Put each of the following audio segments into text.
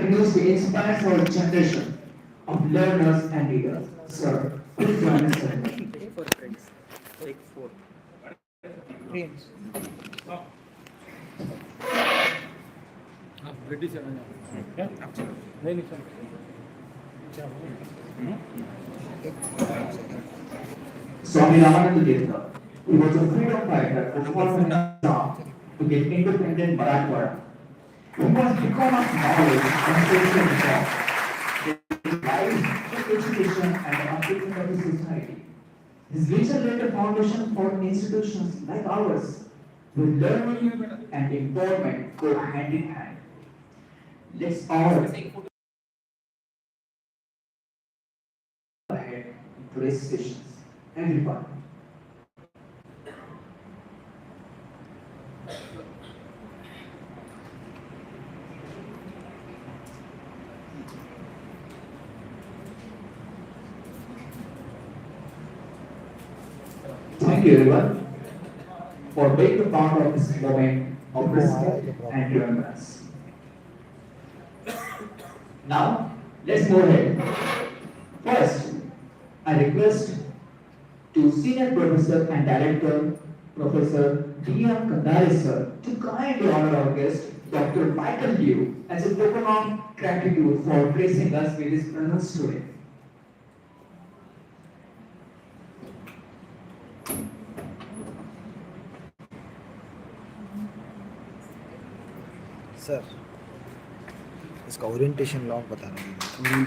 continues to inspire our generation of learners and leaders. Sir, please join us. Take four friends. Take four. Friends. British yeah. Swami Ramananda Tirtha. He was a freedom fighter who fought for Nizam to get independent Marathwada. He was beacon of knowledge and social reform. His life, education, and the uplifting of the society. His vision laid a foundation for institutions like ours, where learning and empowerment go hand in hand. Let's all ahead in today's sessions. Everyone. Thank you everyone for being a part of this moment of respect and remembrance. Now, let's go ahead. First, I request to Senior Professor and Director, Professor D.R. Kandari sir, to kindly honor our guest, Dr. Michael Liu, as a token of gratitude for gracing us with his presence today. Sir इसका orientation log बता रहा हूँ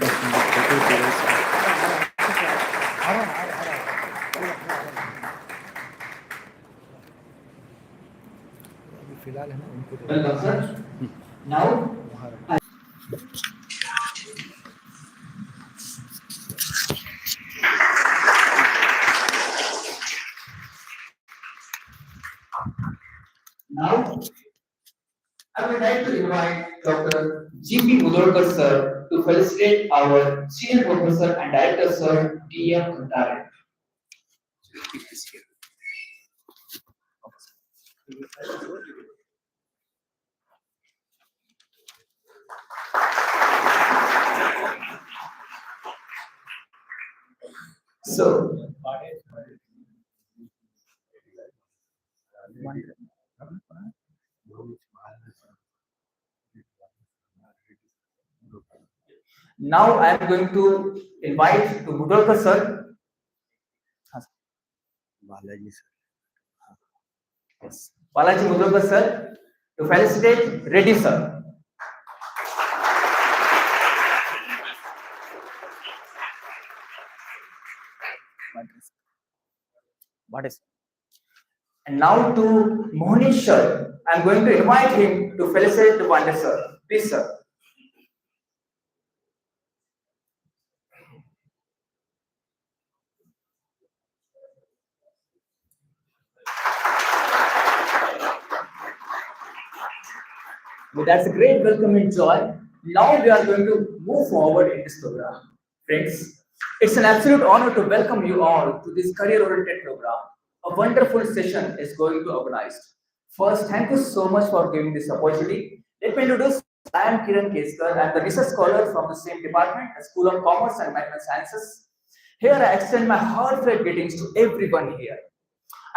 अभी फिलहाल है ना उनको Welcome, sir. Now, now, I would like to invite Dr. G.P. Mudolkar sir to felicitate our Senior Professor and Director sir D.M. Kandare. So, now I am going to invite to Mudolkar sir. Balaji sir Yes. Balaji Mudolkar sir to felicitate Reddy sir. what is And now to Mohnish sir, I am going to invite him to felicitate the Pandit sir. Please sir. Well, that's a great welcome and joy. Now we are going to move forward in this program. Friends, it's an absolute honor to welcome you all to this career-oriented program. A wonderful session is going to organize. First, thank you so much for giving this opportunity. Let me introduce, I am Kiran Keskar. I am the research scholar from the same department, the School of Commerce and Management Sciences. Here I extend my heartfelt greetings to everyone here.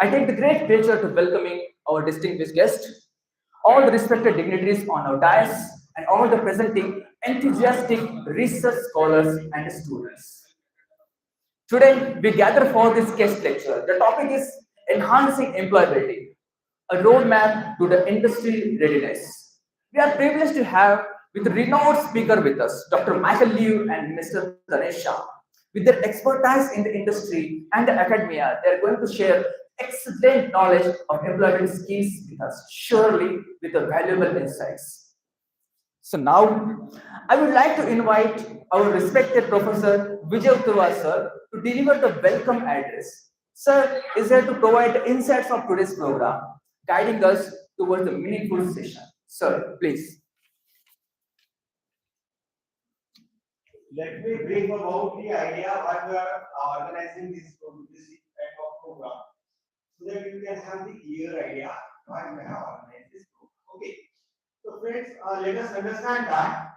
I take the great pleasure to welcoming our distinguished guest, all the respected dignitaries on our dais, and all the presenting enthusiastic research scholars and students. Today, we gather for this guest lecture. The topic is Enhancing Employability, a roadmap to the industry readiness. We are privileged to have with a renowned speaker with us, Dr. Michael Liu and Mr. Ganesh Shah. With their expertise in the industry and the academia, they are going to share excellent knowledge of employability skills with us, surely with the valuable insights. So now, I would like to invite our respected Professor Vijay Turwa sir to deliver the welcome address. Sir is here to provide the insights of today's program, guiding us towards the meaningful session. Sir, please. Let me brief about the idea why we are organizing this type of program, so that you can have the clear idea why we have organized this program. Okay. So friends, let us understand that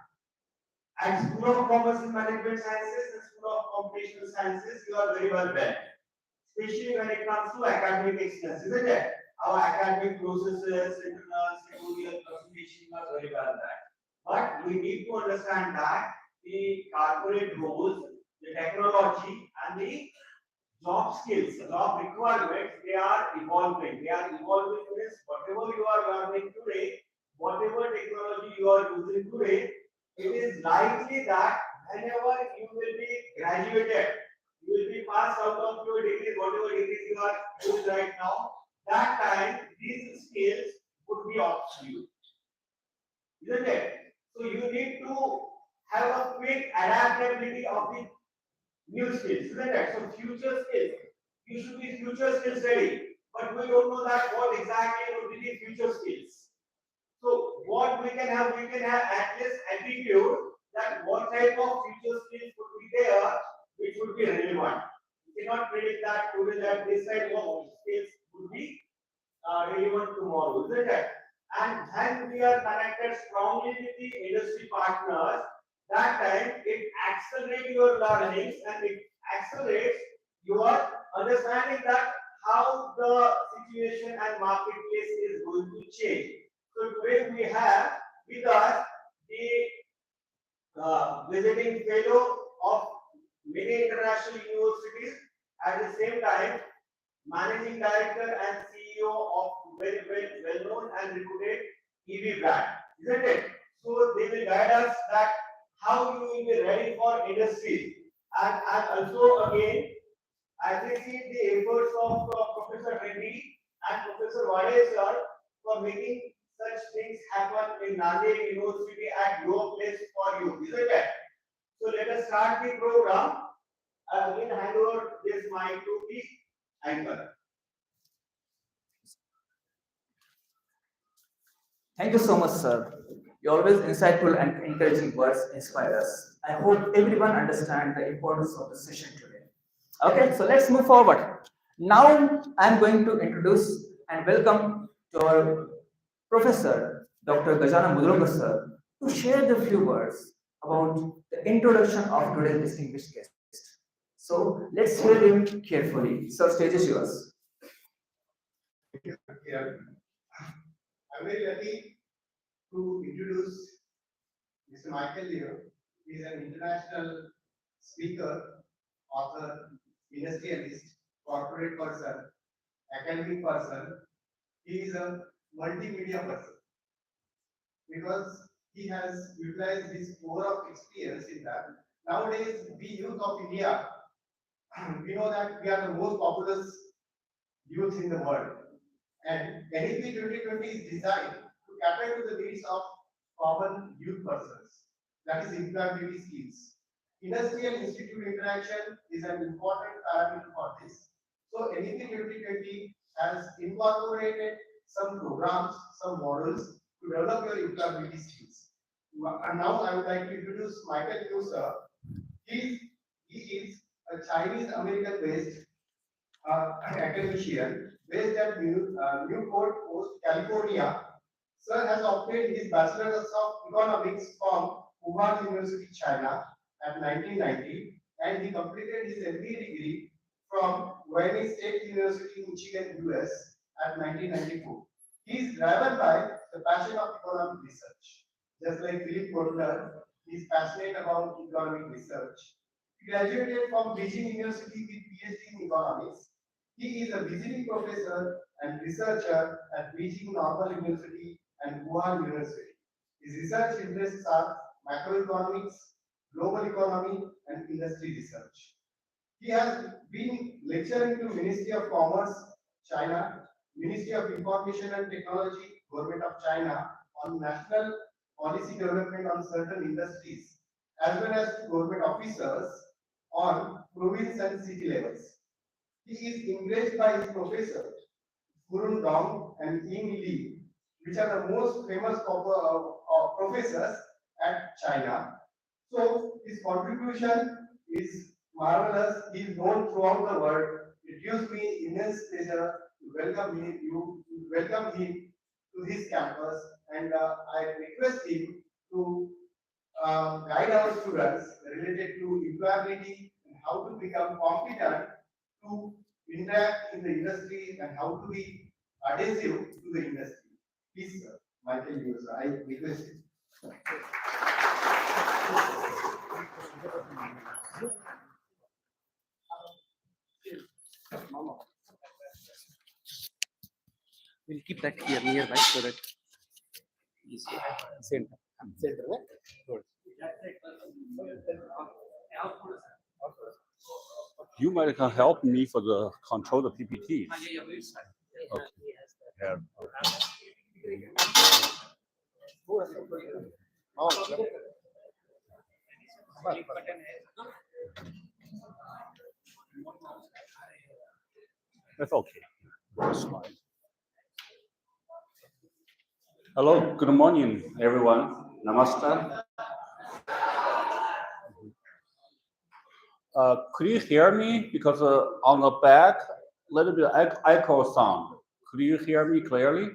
At School of Commerce and Management Sciences and School of Computational Sciences, you are very well read, especially when it comes to academic excellence, isn't it? Our academic processes, internals, tutorial, presentation are very well read. But we need to understand that the corporate roles, the technology, and the job skills, job requirements, they are evolving. They are evolving means whatever you are learning today, whatever technology you are using today, it is likely that whenever you will be graduated, you will be passed out of your degrees, whatever degrees you are doing right now, that time these skills would be obsolete, isn't it? So you need to have a quick adaptability of the new skills, isn't it? So future skills, you should be future skills ready, but we don't know that what exactly would be the future skills. So what we can have at least attitude that what type of future skills would be there, which would be relevant. We cannot predict that today that this type of skills would be relevant tomorrow, isn't it? And when we are connected strongly with the industry partners, that time it accelerates your learnings and it accelerates your understanding that how the situation and marketplace is going to change. So today we have with us the visiting fellow of many international universities, at the same time managing director and CEO of very well known and reputed EV brand, isn't it? So they will guide us that how you will be ready for industry. And also again, I appreciate the efforts of Professor Reddy and Professor Vade sir for making such things happen in Nanded University at your place for you, isn't it? So let us start the program. I will hand over this mic to the anchor. Thank you so much, sir. Your always insightful and encouraging words inspire us. I hope everyone understands the importance of the session today. Okay, so let's move forward. Now I'm going to introduce and welcome to our professor, Dr. Gajana Mudroga sir, to share the few words about the introduction of today's distinguished guest. So let's hear him carefully. Sir, stage is yours. Yeah. I'm very lucky to introduce Mr. Michael Liu. He is an international speaker, author, industrialist, corporate person, academic person. He is a multimedia person because he has utilized his core of experience in that. Nowadays, we youth of India, we know that we are the most populous youth in the world. And NEP 2020 is designed to cater to the needs of common youth persons, that is employability skills. Industrial institute interaction is an important parameter for this. So NEP 2020 has incorporated some programs, some models to develop your employability skills. And now I would like to introduce Michael Liu sir. He is a Chinese American based academician based at Newport Coast, California. Sir has obtained his Bachelor's of Economics from Wuhan University, China at 1990, and he completed his MBA degree from Wayne State University, Michigan, US at 1994. He is driven by the passion of economic research. Just like Philip Kotler, he is passionate about economic research. He graduated from Beijing University with PhD in economics. He is a visiting professor and researcher at Beijing Normal University and Wuhan University. His research interests are macroeconomics, global economy, and industry research. He has been lecturing to Ministry of Commerce, China, Ministry of Information and Technology, Government of China, on national policy development on certain industries, as well as to government officers on province and city levels. He is encouraged by his professors, Gurun Dong and Ying Li, which are the most famous professors at China. So his contribution is marvelous. He is known throughout the world. It gives me immense pleasure to welcome him to this campus, and I request him to guide our students related to employability and how to become competent to interact in the industry and how to be adhesive to the industry. Please, sir, Michael Liu, sir, I request you. We'll keep that here nearby so that easier. Center. Center, right? Good. You might can help me for the control the PPT. Okay. Yeah. That's okay. That's fine. Hello, good morning, everyone. Namaste. Could you hear me? Because on the back, a little bit echo sound. Could you hear me clearly?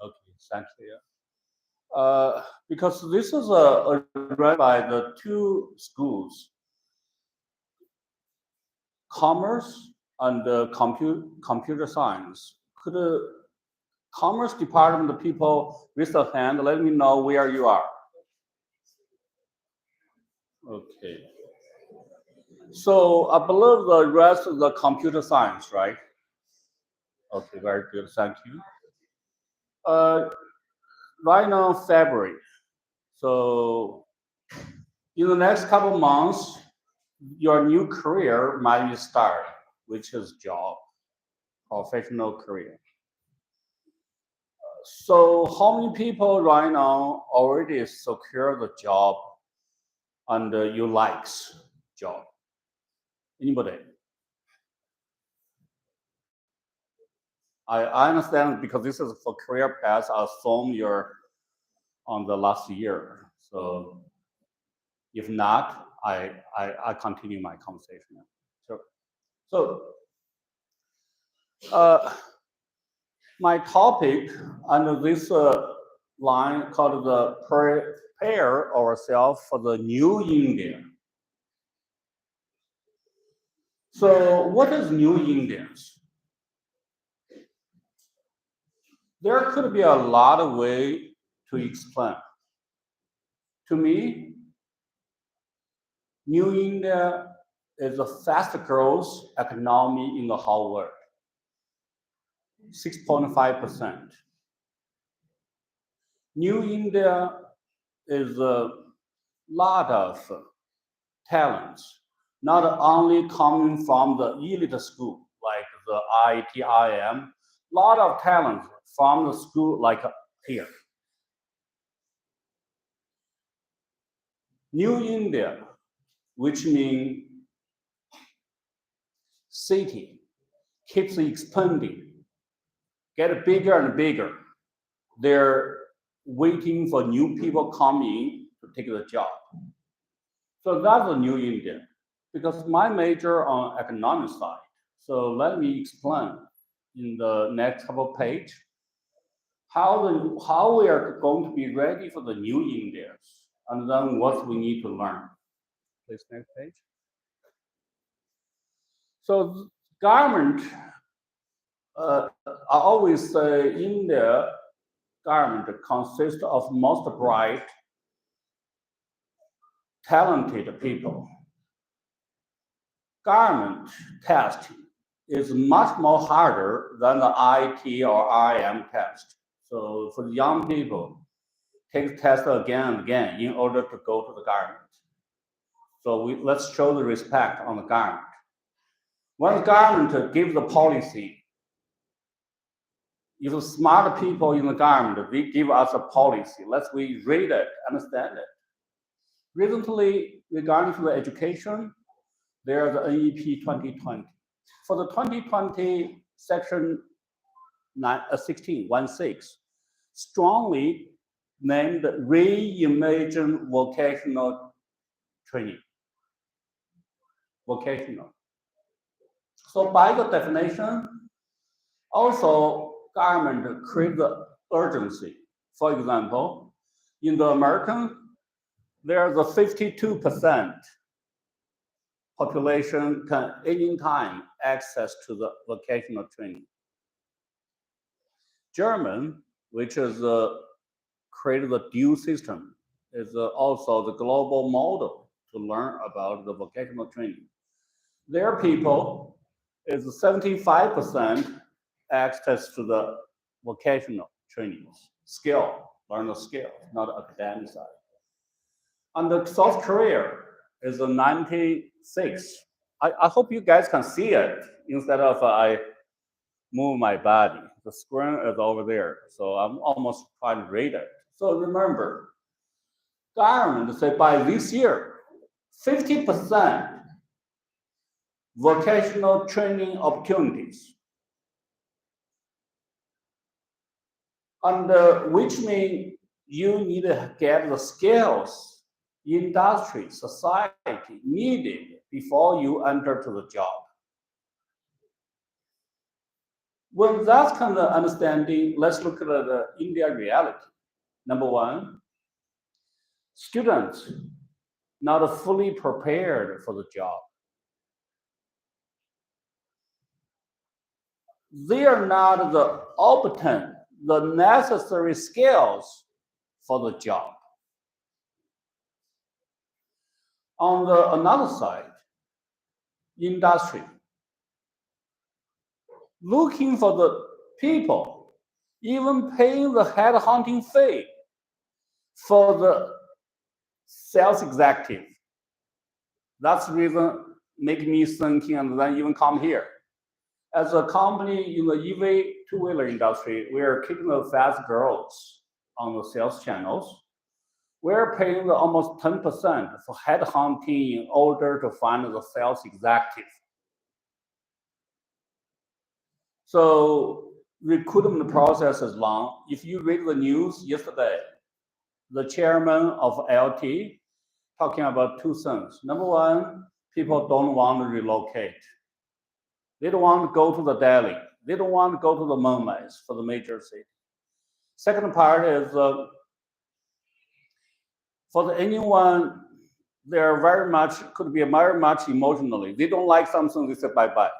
Okay, thank you. Because this is run by the two schools, commerce and computer science. Could the commerce department people raise a hand? Let me know where you are. Okay. So I believe the rest of the computer science, right? Okay, very good. Thank you. Right now, February. So in the next couple of months, your new career might start, which is job, professional career. So how many people right now already secure the job and you likes job? Anybody? I understand because this is for career path. I assume you're on the last year. So if not, I continue my conversation. Sure. So my topic under this line called the prepare ourselves for the new India. So what is new Indians? There could be a lot of ways to explain. To me, New India is a fast growth economy in the whole world, 6.5%. New India is a lot of talents, not only coming from the elite school like the IIT, IIM, lot of talent from the school like here. New India, which means city, keeps expanding, get bigger and bigger. They're waiting for new people coming to take the job. So that's the new India, because my major on economic side. So let me explain in the next couple of pages how we are going to be ready for the new Indians, and then what we need to learn. Please, next page. So government, I always say India government consists of most bright, talented people. Government test is much more harder than the IT or IM test. So for the young people, take test again and again in order to go to the government. So let's show the respect on the government. When the government gives the policy, if smart people in the government, they give us a policy, we read it, understand it. Recently, regarding to the education, there's the NEP 2020. For the 2020 section 16, strongly named reimagine vocational training. Vocational. So by the definition, also government create the urgency. For example, in the American, there's a 52% population can anytime access to the vocational training. German, which is created the dual system, is also the global model to learn about the vocational training. Their people is 75% access to the vocational training, learn the skill, not academic side. And the South Korea is a 96. I hope you guys can see it instead of I move my body. The screen is over there, so I'm almost trying to read it. So remember, government said by this year, 50% vocational training opportunities. And which means you need to get the skills industry, society needed before you enter to the job. With that kind of understanding, let's look at the India reality. Number one, students not fully prepared for the job. They are not obtain the necessary skills for the job. On the another side, industry, looking for the people, even paying the headhunting fee for the sales executive. That's the reason make me thinking and then even come here. As a company in the EV two-wheeler industry, we are keeping the fast growth on the sales channels. We're paying almost 10% for headhunting in order to find the sales executive. So recruitment process is long. If you read the news yesterday, the chairman of LT talking about two things. Number one, people don't want to relocate. They don't want to go to the Delhi. They don't want to go to the Mumbai for the major city. Second part is for anyone, they're could be very much emotionally. They don't like something, they say bye-bye.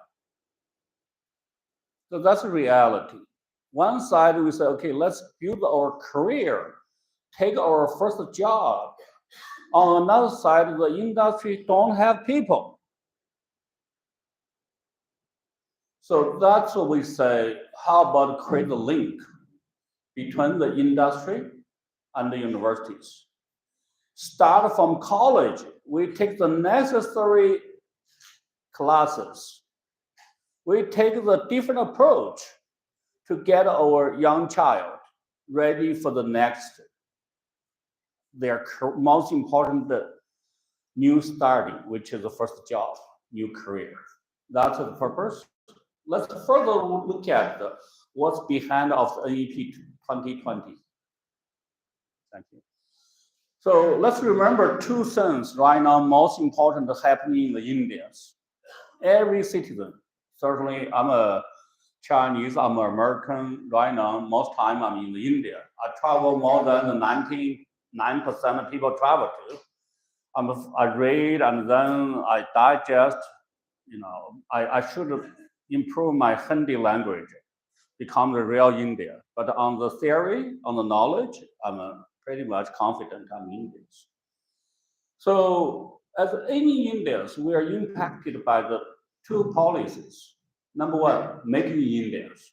So that's a reality. One side we say, okay, let's build our career, take our first job. On another side, the industry don't have people. So that's what we say, how about create a link between the industry and the universities? Start from college, we take the necessary classes. We take the different approach to get our young child ready for the next, their most important new starting, which is the first job, new career. That's the purpose. Let's further look at what's behind of the NEP 2020. Thank you. So let's remember two things right now most important happening in the India. Every citizen, certainly I'm a Chinese, I'm an American right now, most time I'm in India. I travel more than the 99% of people travel to. I read and then I digest, I should improve my Hindi language, become the real India. But on the theory, on the knowledge, I'm pretty much confident I'm Indians. So as any Indians, we are impacted by the two policies. Number one, making in Indians.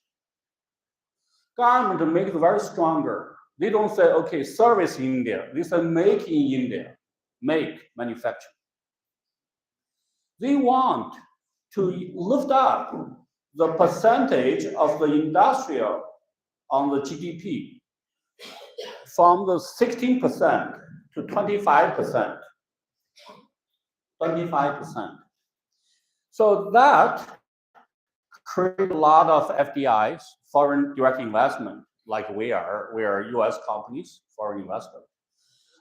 Government make it very stronger. They don't say, okay, service in India. They say make in India, make, manufacture. They want to lift up the percentage of the industrial on the GDP from the 16% to 25%. 25%. So that create a lot of FDIs, foreign direct investment, like we are US companies, foreign investment.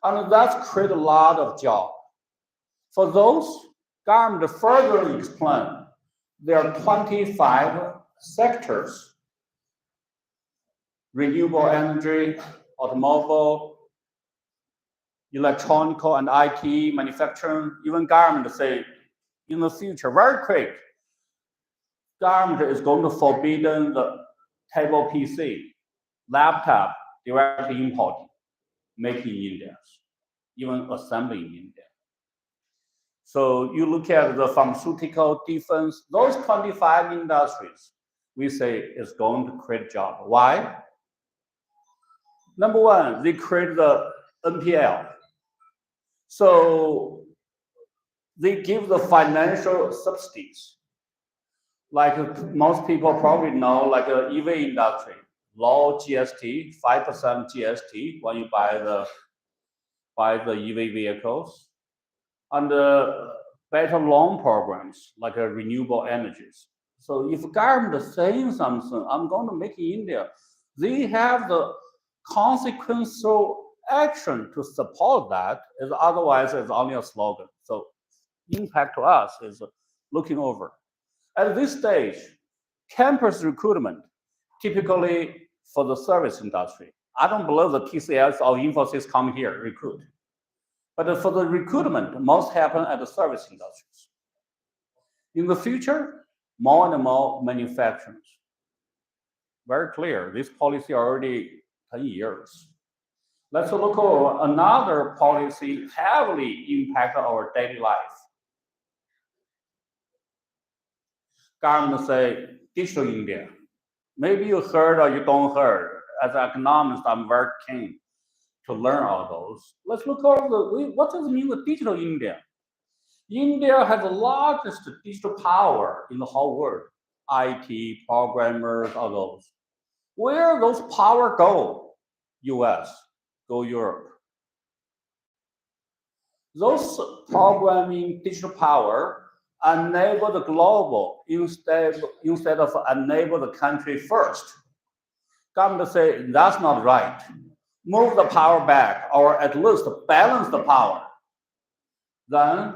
And that's create a lot of jobs. For those, government further explain there are 25 sectors: renewable energy, automobile, electronic and IT manufacturing, even government say in the future, very quick, government is going to forbid the table PC, laptop directly importing, making in India, even assembly in India. So you look at the pharmaceutical, defense, those 25 industries, we say is going to create job. Why? Number one, they create the NPL. So they give the financial subsidies. Like most people probably know, like the EV industry, low GST, 5% GST when you buy the EV vehicles, and better loan programs like renewable energies. So if government is saying something, I'm going to make in India, they have the consequential action to support that. Is otherwise it's only a slogan. So impact to us is looking over. At this stage, campus recruitment, typically for the service industry. I don't believe the TCS or Infosys come here recruit. But for the recruitment, most happen at the service industries. In the future, more and more manufacturers. Very clear, this policy already 10 years. Let's look at another policy heavily impact our daily life. Government say digital India. Maybe you heard or you don't heard. As an economist, I'm very keen to learn all those. Let's look over what does it mean with digital India? India has the largest digital power in the whole world. IT, programmers, all those. Where those power go? US, go Europe. Those programming digital power enable the global instead of enable the country first. Government say that's not right. Move the power back, or at least balance the power. Then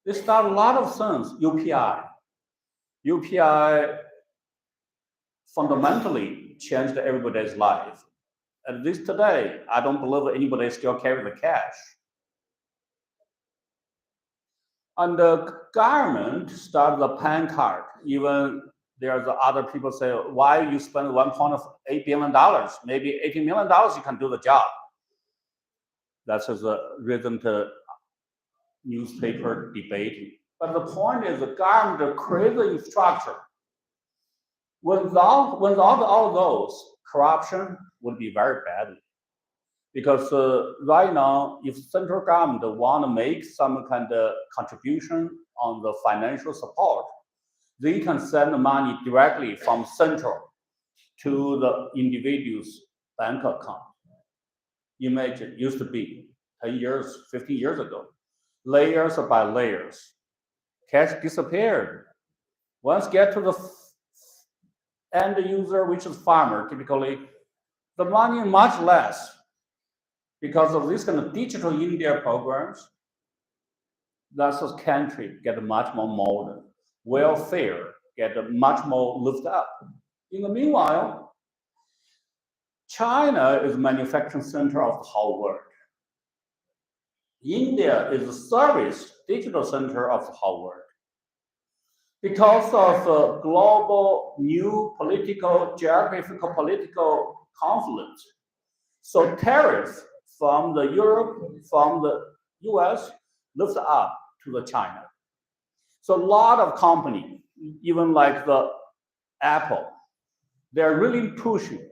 they start a lot of things. UPI fundamentally changed everybody's life. At least today, I don't believe anybody still carry the cash. And the government started the PAN card. Even there's other people say, why you spend $1.8 billion? Maybe $80 million, you can do the job. That's a recent newspaper debate. But the point is the government creates the infrastructure. Without all those, corruption would be very bad. Because right now, if central government want to make some kind of contribution on the financial support, they can send the money directly from central to the individual's bank account. Imagine, used to be 10 years, 15 years ago, layers by layers. Cash disappeared. Once get to the end user, which is farmer, typically, the money much less. Because of this kind of digital India programs, that's the country get much more modern, welfare get much more lifted up. In the meanwhile, China is the manufacturing center of the whole world. India is the service digital center of the whole world. Because of global new geographical political conflict, so tariffs from the Europe, from the US, lift up to the China. So a lot of companies, even like the Apple, they're really pushing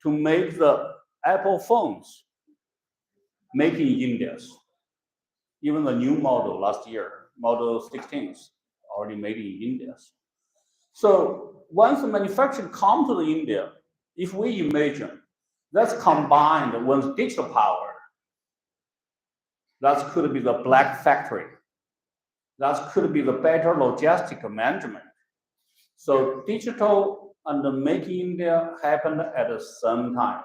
to make the Apple phones made in India. Even the new model last year, model 16, already made in India. So once the manufacturing come to the India, if we imagine that's combined with digital power, that could be the black factory. That could be the better logistic management. So digital and the Make in India happened at the same time.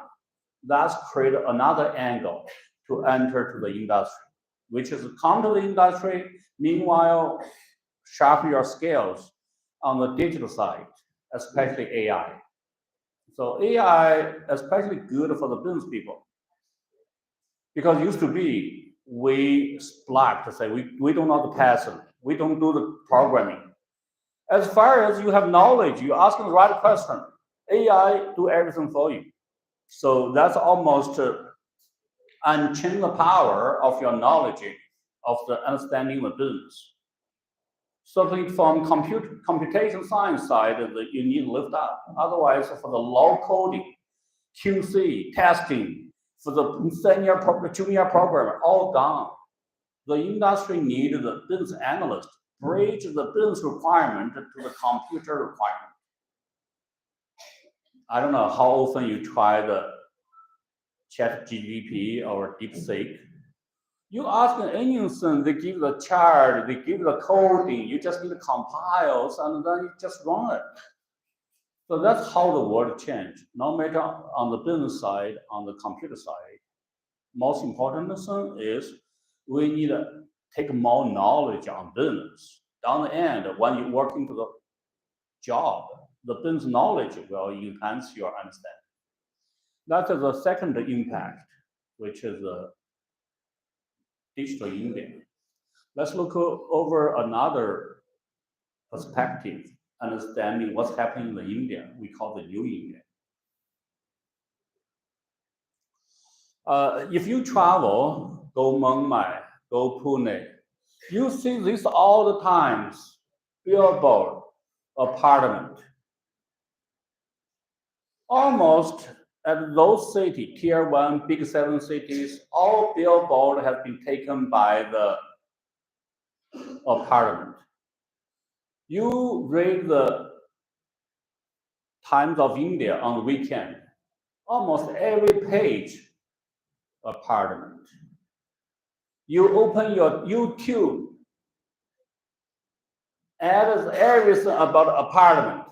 That's create another angle to enter to the industry, which is come to the industry, meanwhile, sharpen your skills on the digital side, especially AI. So AI, especially good for the business people. Because it used to be we slack to say we don't know the pattern, we don't do the programming. As far as you have knowledge, you ask the right question, AI do everything for you. So that's almost unchain the power of your knowledge of the understanding of business. Certainly from computation science side, you need to lift up. Otherwise, for the low coding, QC, testing, for the senior, junior programmer, all gone. The industry needs the business analyst, bridge the business requirement to the computer requirement. I don't know how often you try the ChatGPT or DeepSeek. You ask anything, they give the chart, they give the coding, you just need to compile, and then you just run it. So that's how the world changed. No matter on the business side, on the computer side, most important thing is we need to take more knowledge on business. Down the end, when you work into the job, the business knowledge will enhance your understanding. That is the second impact, which is the digital India. Let's look over another perspective, understanding what's happening in India. We call the new India. If you travel, go Mumbai, go Pune, you see this all the times, billboard, apartment. Almost at those cities, tier 1, big 7 cities, all billboard have been taken by the apartment. You read the Times of India on the weekend, almost every page, apartment. You open your YouTube, add everything about apartment.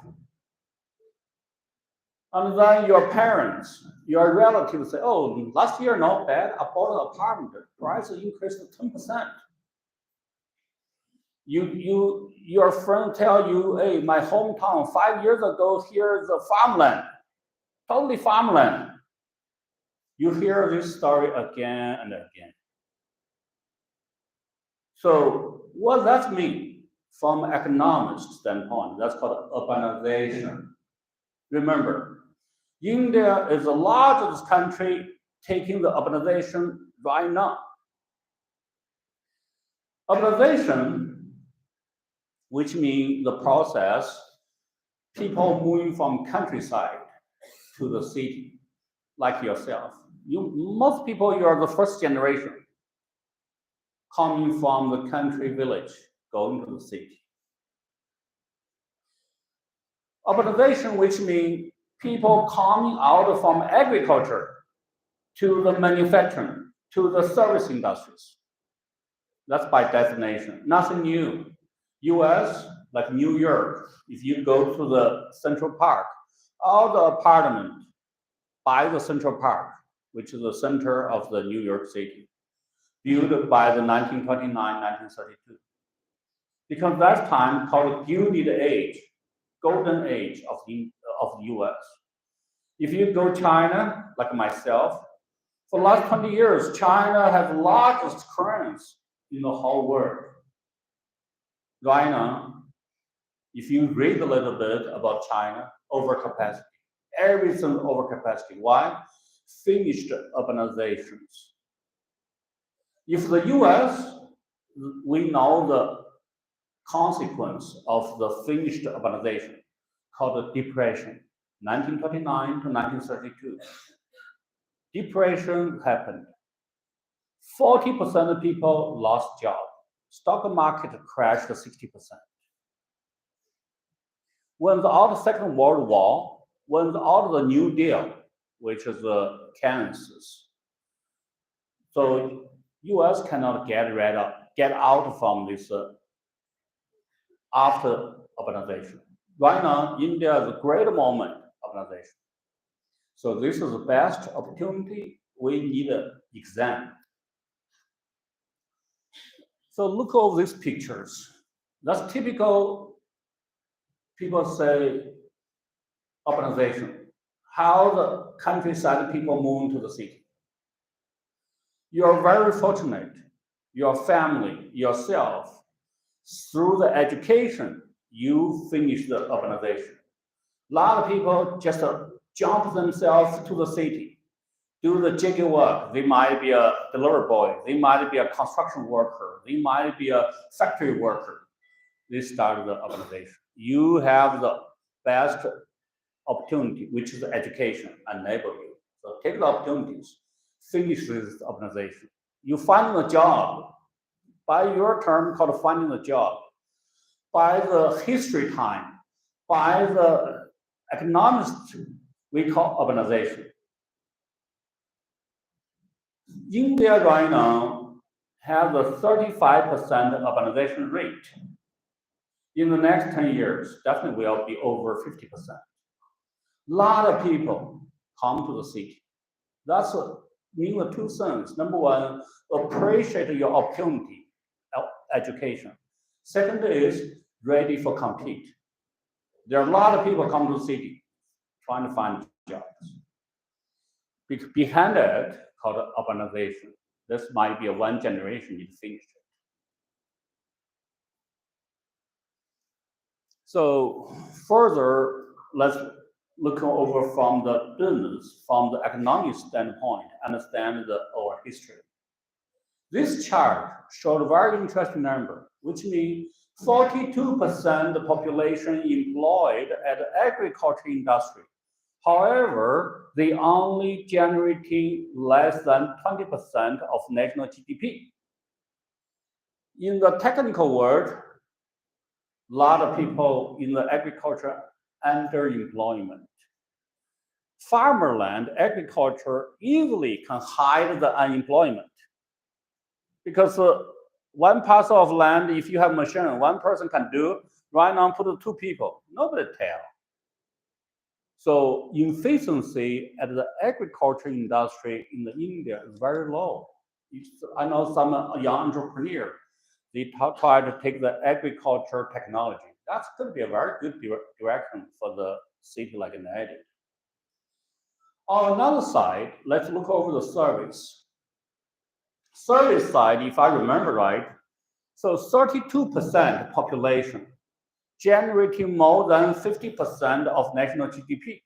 And then your parents, your relatives say, oh, last year not bad, I bought an apartment, price increased 10%. Your friend tell you, hey, my hometown 5 years ago, here's a farmland, totally farmland. You hear this story again and again. So what does that mean from an economics standpoint? That's called urbanization. Remember, India is the largest country taking the urbanization right now. Urbanization, which means the process, people moving from countryside to the city, like yourself. Most people, you are the first generation coming from the country village, going to the city. Urbanization, which means people coming out from agriculture to the manufacturing, to the service industries. That's by definition, nothing new. US, like New York, if you go to the Central Park, all the apartments by the Central Park, which is the center of the New York City, built by the 1929, 1932. Because that time called Gilded Age, golden age of the US. If you go China, like myself, for the last 20 years, China has the largest cranes in the whole world. Right now, if you read a little bit about China, overcapacity, everything overcapacity. Why? Finished urbanizations. If the US, we know the consequence of the finished urbanization called the depression, 1929 to 1932. Depression happened. 40% of people lost jobs. Stock market crashed 60%. When all the Second World War, when all the New Deal, which is the Kansas, so US cannot get out from this after urbanization. Right now, India is a great moment of urbanization. So this is the best opportunity we need to examine. So look over these pictures. That's typical, people say, urbanization. How the countryside people move into the city. You're very fortunate. your family, yourself. Through the education, you finish the urbanization. A lot of people just jump themselves to the city, do the jiggy work. They might be a delivery boy, they might be a construction worker, they might be a factory worker. They start the urbanization. You have the best opportunity, which is education, enable you. So take the opportunities, finish this urbanization. You find a job, by your term called finding a job, by the history time, by the economics, we call urbanization. India right now has a 35% urbanization rate. In the next 10 years, definitely will be over 50%. A lot of people come to the city. That's mean the two things. Number one, appreciate your opportunity, education. Second is ready for compete. There are a lot of people come to the city trying to find jobs. Behind it, called urbanization. This might be a one generation need to finish it. So further, let's look over from the business, from the economic standpoint, understand our history. This chart showed a very interesting number, which means 42% of the population employed at the agriculture industry. However, they only generating less than 20% of national GDP. In the technical world, a lot of people in the agriculture underemployment. Farmerland, agriculture easily can hide the unemployment. Because one parcel of land, if you have a machine, one person can do, right now put two people, nobody tell. So efficiency at the agriculture industry in India is very low. I know some young entrepreneur, they try to take the agriculture technology. That's going to be a very good direction for the city like United. On another side, let's look over the service. Service side, if I remember right, so 32% population generating more than 50% of national GDP,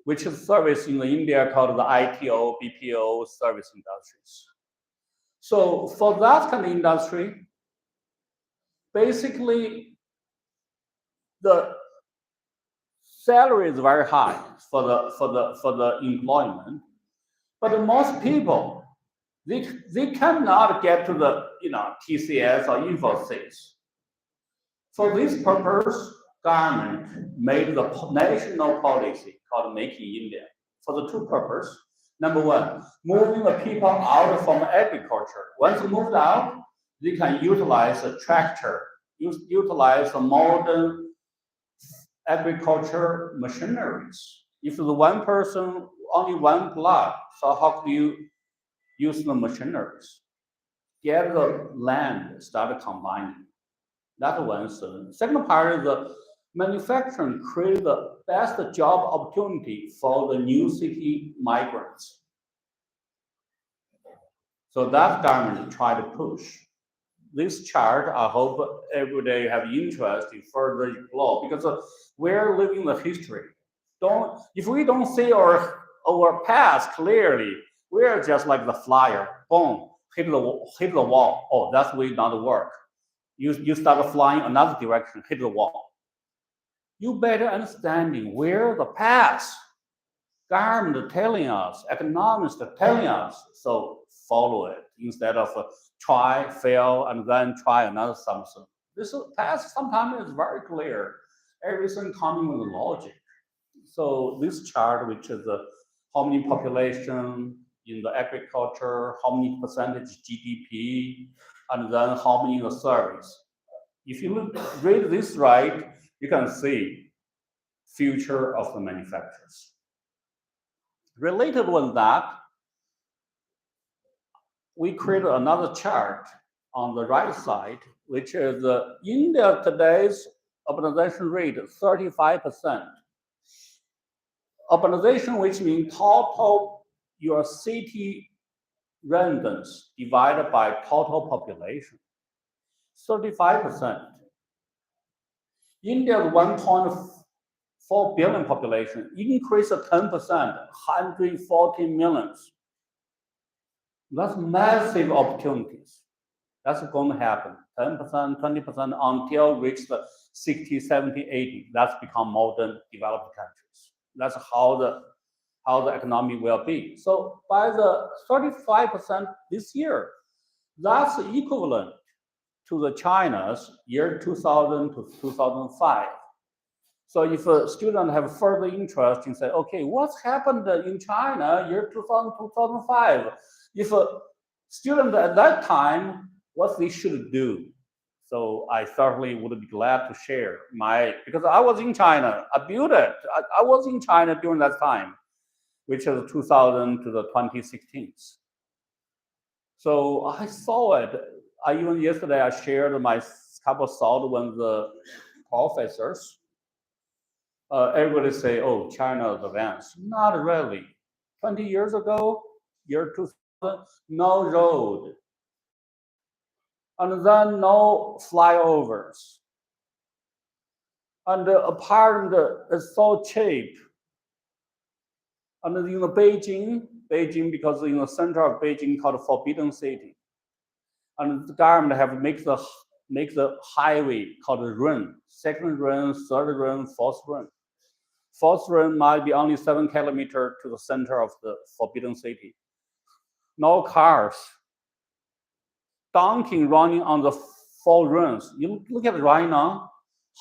which is service in India called the ITO, BPO service industries. So for that kind of industry, basically the salary is very high for the employment, but most people they cannot get to the TCS or Infosys. For this purpose, government made the national policy called Make in India for the two purposes. Number one, moving the people out from agriculture. Once moved out, they can utilize a tractor, utilize the modern agriculture machineries. If the one person, only one block, so how can you use the machineries? Get the land, start combining. That's one thing. Second part is the manufacturing create the best job opportunity for the new city migrants. So that government try to push. This chart, I hope everybody have interest in further explore because we're living the history. If we don't see our past clearly, we're just like the flyer. Boom, hit the wall. Oh, that's way not work. You start flying another direction, hit the wall. You better understanding where the past, government telling us, economists telling us, so follow it instead of try, fail, and then try another something. This past sometimes is very clear. Everything coming with logic. So this chart, which is how many population in the agriculture, how many percentage GDP, and then how many in the service. If you read this right, you can see future of the manufacturers. Related with that, we created another chart on the right side, which is India today's urbanization rate 35%. Urbanization, which means total your city residents divided by total population, 35%. India's 1.4 billion population increased 10%, 140 millions. That's massive opportunities. That's going to happen. 10%, 20% until reach the 60, 70, 80. That's become modern developed countries. That's how the economy will be. So by the 35% this year, that's equivalent to the China's year 2000 to 2005. So if a student have further interest in say, okay, what's happened in China year 2000, 2005? If a student at that time, what they should do? So I certainly would be glad to share because I was in China, I built it. I was in China during that time, which is 2000 to the 2016. So I saw it. Even yesterday, I shared my couple of thoughts with the professors. Everybody say, oh, China is advanced. Not really. 20 years ago, year 2000, no road. And then no flyovers. And the apartment is so cheap. And in Beijing, because in the center of Beijing called Forbidden City. And the government have make the highway called Run, second run, third run, fourth run. Fourth run might be only 7 kilometers to the center of the Forbidden City. No cars. Donkey running on the 4 runs. You look at it right now,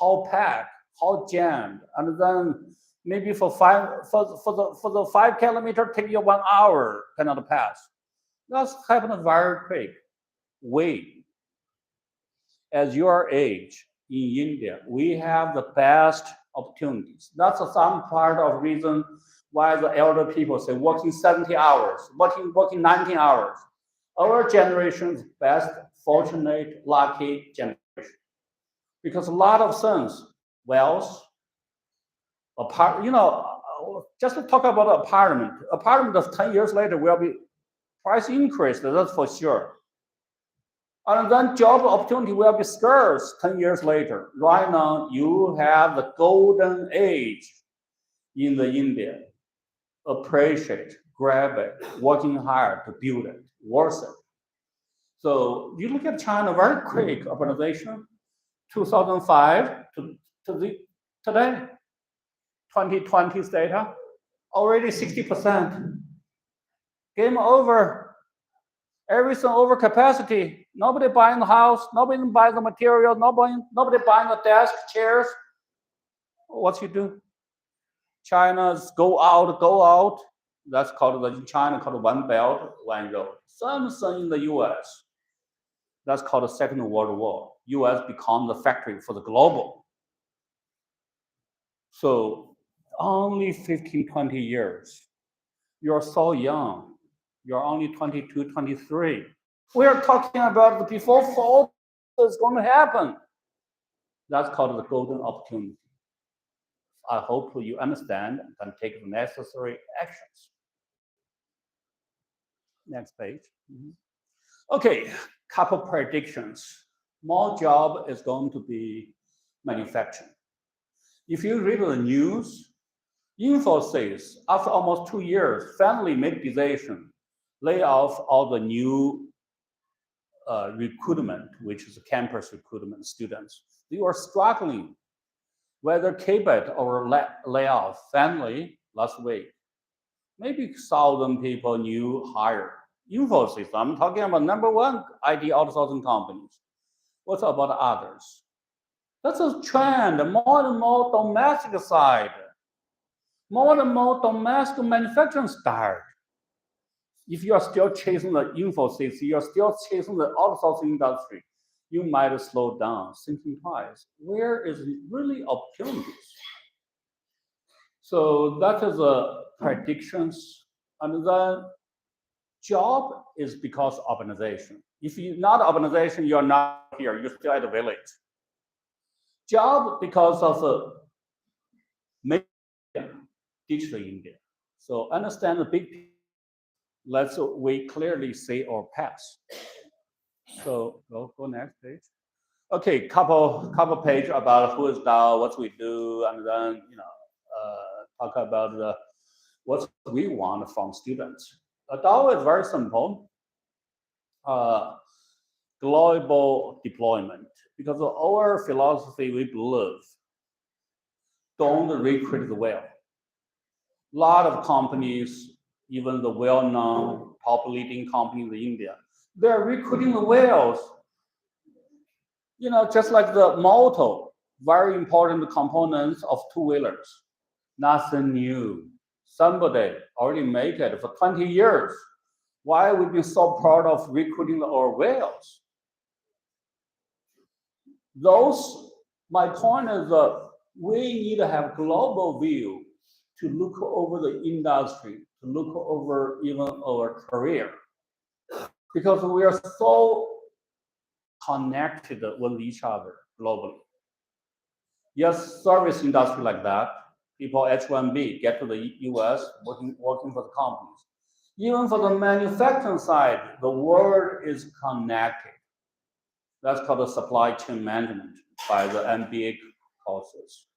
how packed, how jammed, and then maybe for the 5 kilometers take you 1 hour cannot pass. That's happened very quick. We, as your age in India, we have the best opportunities. That's some part of reason why the elder people say working 70 hours, working 19 hours. Our generation is best, fortunate, lucky generation. Because a lot of things, wealth, just to talk about apartment of 10 years later will be price increase, that's for sure. And then job opportunity will be scarce 10 years later. Right now, you have the golden age in the India. Appreciate, grab it, working hard to build it, worth it. So you look at China, very quick urbanization, 2005 to today, 2020's data, already 60%. Game over. Everything over capacity. Nobody buying the house, nobody buying the material, nobody buying the desk, chairs. What you do? China's go out. That's called in China called one belt, one road. Something in the US. That's called the Second World War. US become the factory for the global. So only 15, 20 years. You're so young. You're only 22, 23. We're talking about the before fall is going to happen. That's called the golden opportunity. I hope you understand and take the necessary actions. Next page. Okay, couple predictions. More job is going to be manufacturing. If you read the news, Infosys, after almost 2 years, finally made decision, lay off all the new recruitment, which is campus recruitment students. They were struggling whether keep it or lay off. Finally, last week, maybe 1,000 people new hire. Infosys, I'm talking about #1 IT outsourcing companies. What about others? That's a trend, more and more domestic side. More and more domestic manufacturing start. If you are still chasing the Infosys, you are still chasing the outsourcing industry, you might slow down, thinking twice. Where is really opportunities? So that is the predictions. And then job is because of organization. If you're not organization, you're not here, you're still at the village. Job because of digital India. So understand the big we clearly see our path. So go next page. Okay, couple page about who is DAO, what we do, and then talk about what we want from students. A DAO is very simple. Global deployment, because of our philosophy, we believe don't recreate the wheel. A lot of companies, even the well-known top leading companies in India, they're recruiting the whales. Just like the motor, very important components of two-wheelers. Nothing new. Somebody already made it for 20 years. Why we've been so proud of recruiting our whales? My point is that we need to have global view to look over the industry, to look over even our career, because we are so connected with each other globally. Yes, service industry like that, people H-1B get to the US working for the companies. Even for the manufacturing side, the world is connected. That's called the supply chain management by the MBA courses.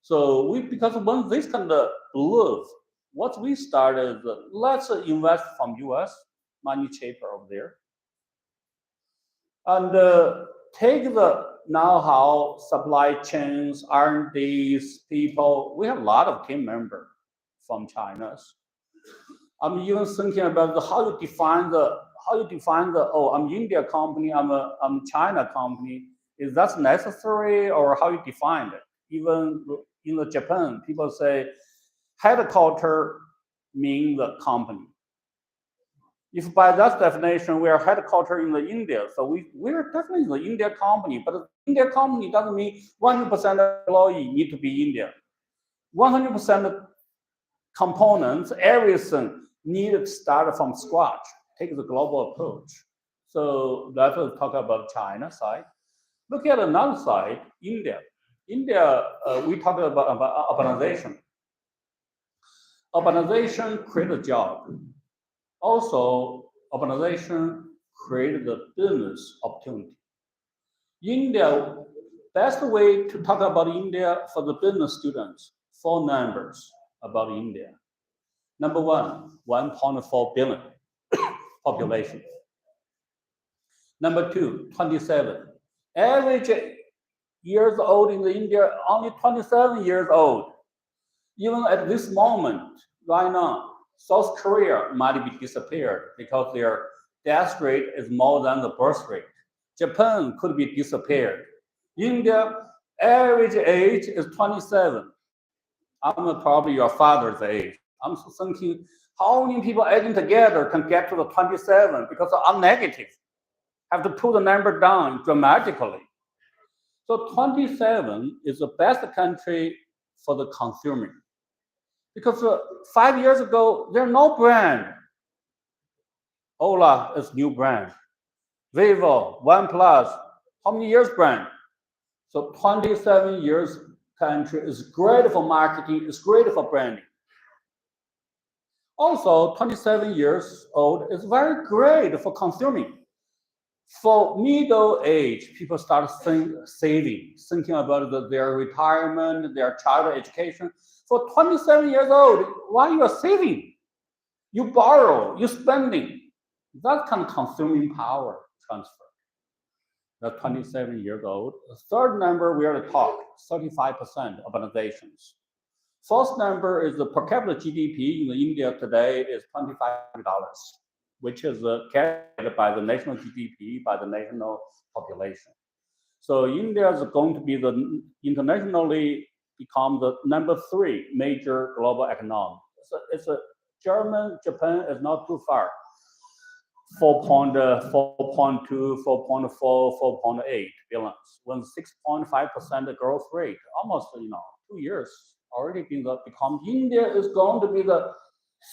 So because when this kind of belief, what we started, let's invest from US, money cheaper over there, and take the know-how, supply chains, R&Ds, people. We have a lot of team members from China. I'm even thinking about how you define the I'm India company, I'm China company. Is that necessary, or how you define it? Even in the Japan, people say headquarter means the company. If by that definition we are headquartered in India, so we're definitely the India company, but the India company doesn't mean 100% employee need to be India. 100% components, everything need to start from scratch, take the global approach. So let's talk about China side. Look at another side, India. India, we talked about urbanization. Urbanization created a job. Also, urbanization created the business opportunity. India, best way to talk about India for the business students, 4 numbers about India. Number 1, 1.4 billion population. Number 2, 27. Average years old in India, only 27 years old. Even at this moment, right now, South Korea might be disappeared because their death rate is more than the birth rate. Japan could be disappeared. India, average age is 27. I'm probably your father's age. I'm thinking, how many people adding together can get to the 27? Because I'm negative. Have to pull the number down dramatically. So 27 is the best country for the consumer. Because 5 years ago, there's no brand. Ola is new brand. Vivo, OnePlus, how many years brand? So 27 years country is great for marketing, it's great for branding. Also, 27 years old is very great for consuming. For middle age, people start saving, thinking about their retirement, their child education. For 27 years old, why you are saving? You borrow, you're spending. That kind of consuming power transfer. That's 27 years old. The third number we are to talk, 35% urbanizations. Fourth number is the per capita GDP in India today is $25, which is carried by the national GDP, by the national population. So India is going to be internationally become the number 3 major global economy. So it's a Japan is not too far. 4.2, 4.4, 4.8 billion, with 6.5% growth rate, almost 2 years already become. India is going to be the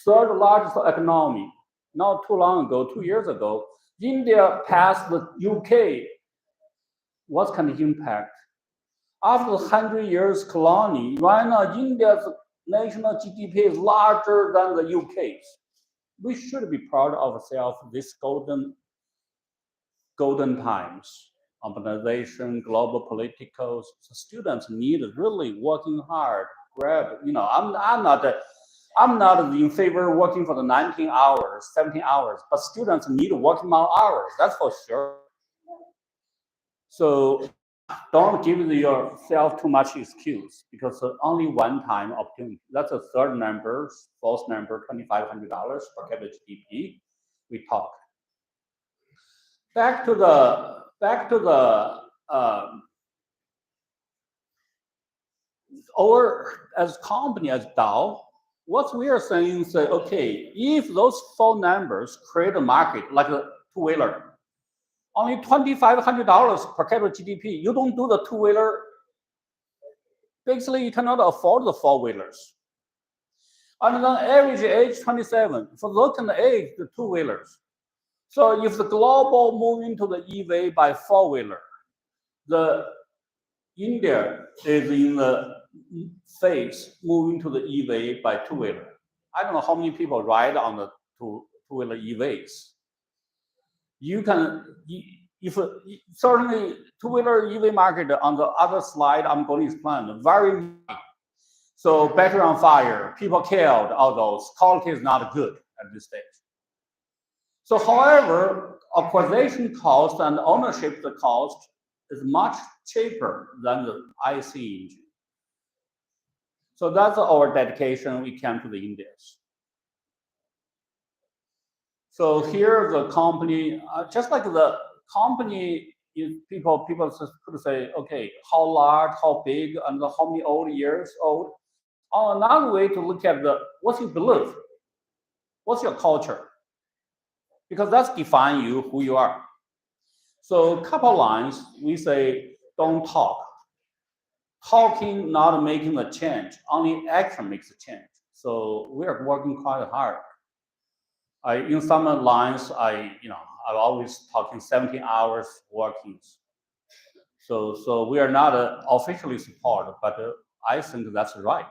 3rd largest economy. Not too long ago, 2 years ago, India passed the UK. What kind of impact? After 100 years colony, right now India's national GDP is larger than the UK's. we should be proud of ourselves this golden times. Urbanization, global politicals, so students need really working hard. I'm not in favor of working for the 19 hours, 17 hours, but students need working more hours, that's for sure. So don't give yourself too much excuse because only one time opportunity. That's a third number, fourth number, $2,500 per capita GDP. We talk. Back to the or as company as DAO, what we are saying is that okay, if those four numbers create a market like a two-wheeler, only $2,500 per capita GDP, you don't do the two-wheeler. Basically, you cannot afford the four-wheelers. And then average age 27, for those kind of age, the two-wheelers. So if the global move into the EV by four-wheeler, the India is in the phase moving to the EV by two-wheeler. I don't know how many people ride on the two-wheeler EVs. You can, if certainly two-wheeler EV market on the other slide, I'm going to explain very. So battery on fire, people killed, all those quality is not good at this stage. So, however, acquisition cost and ownership the cost is much cheaper than the IC engine. So that's our dedication. We came to the Indians. So here the company, just like the company, people could say, okay, how large, how big, and how many old years old. Another way to look at what's your belief, what's your culture, because that's define you who you are. So a couple lines, we say, don't talk. Talking not making a change, only action makes a change. So we are working quite hard. In some lines, I'm always talking 17 hours working. So we are not officially supported, but I think that's right.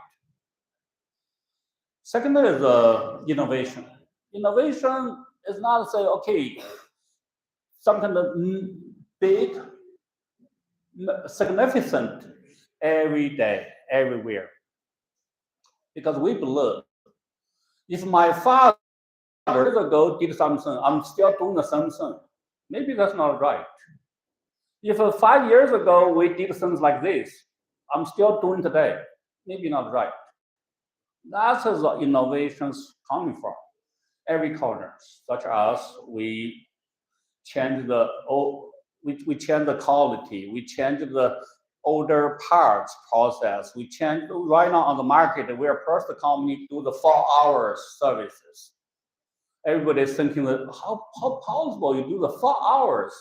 Second is innovation. Innovation is not say, okay, something big, significant every day, everywhere. Because we believe, if my father years ago did something, I'm still doing the same thing. Maybe that's not right. If 5 years ago we did things like this, I'm still doing today. Maybe not right. That's where the innovations coming from. Every corner, such as we change the quality, we change the older parts process. We change right now on the market. We are first company do the 4 hours services. Everybody's thinking that how possible you do the 4 hours?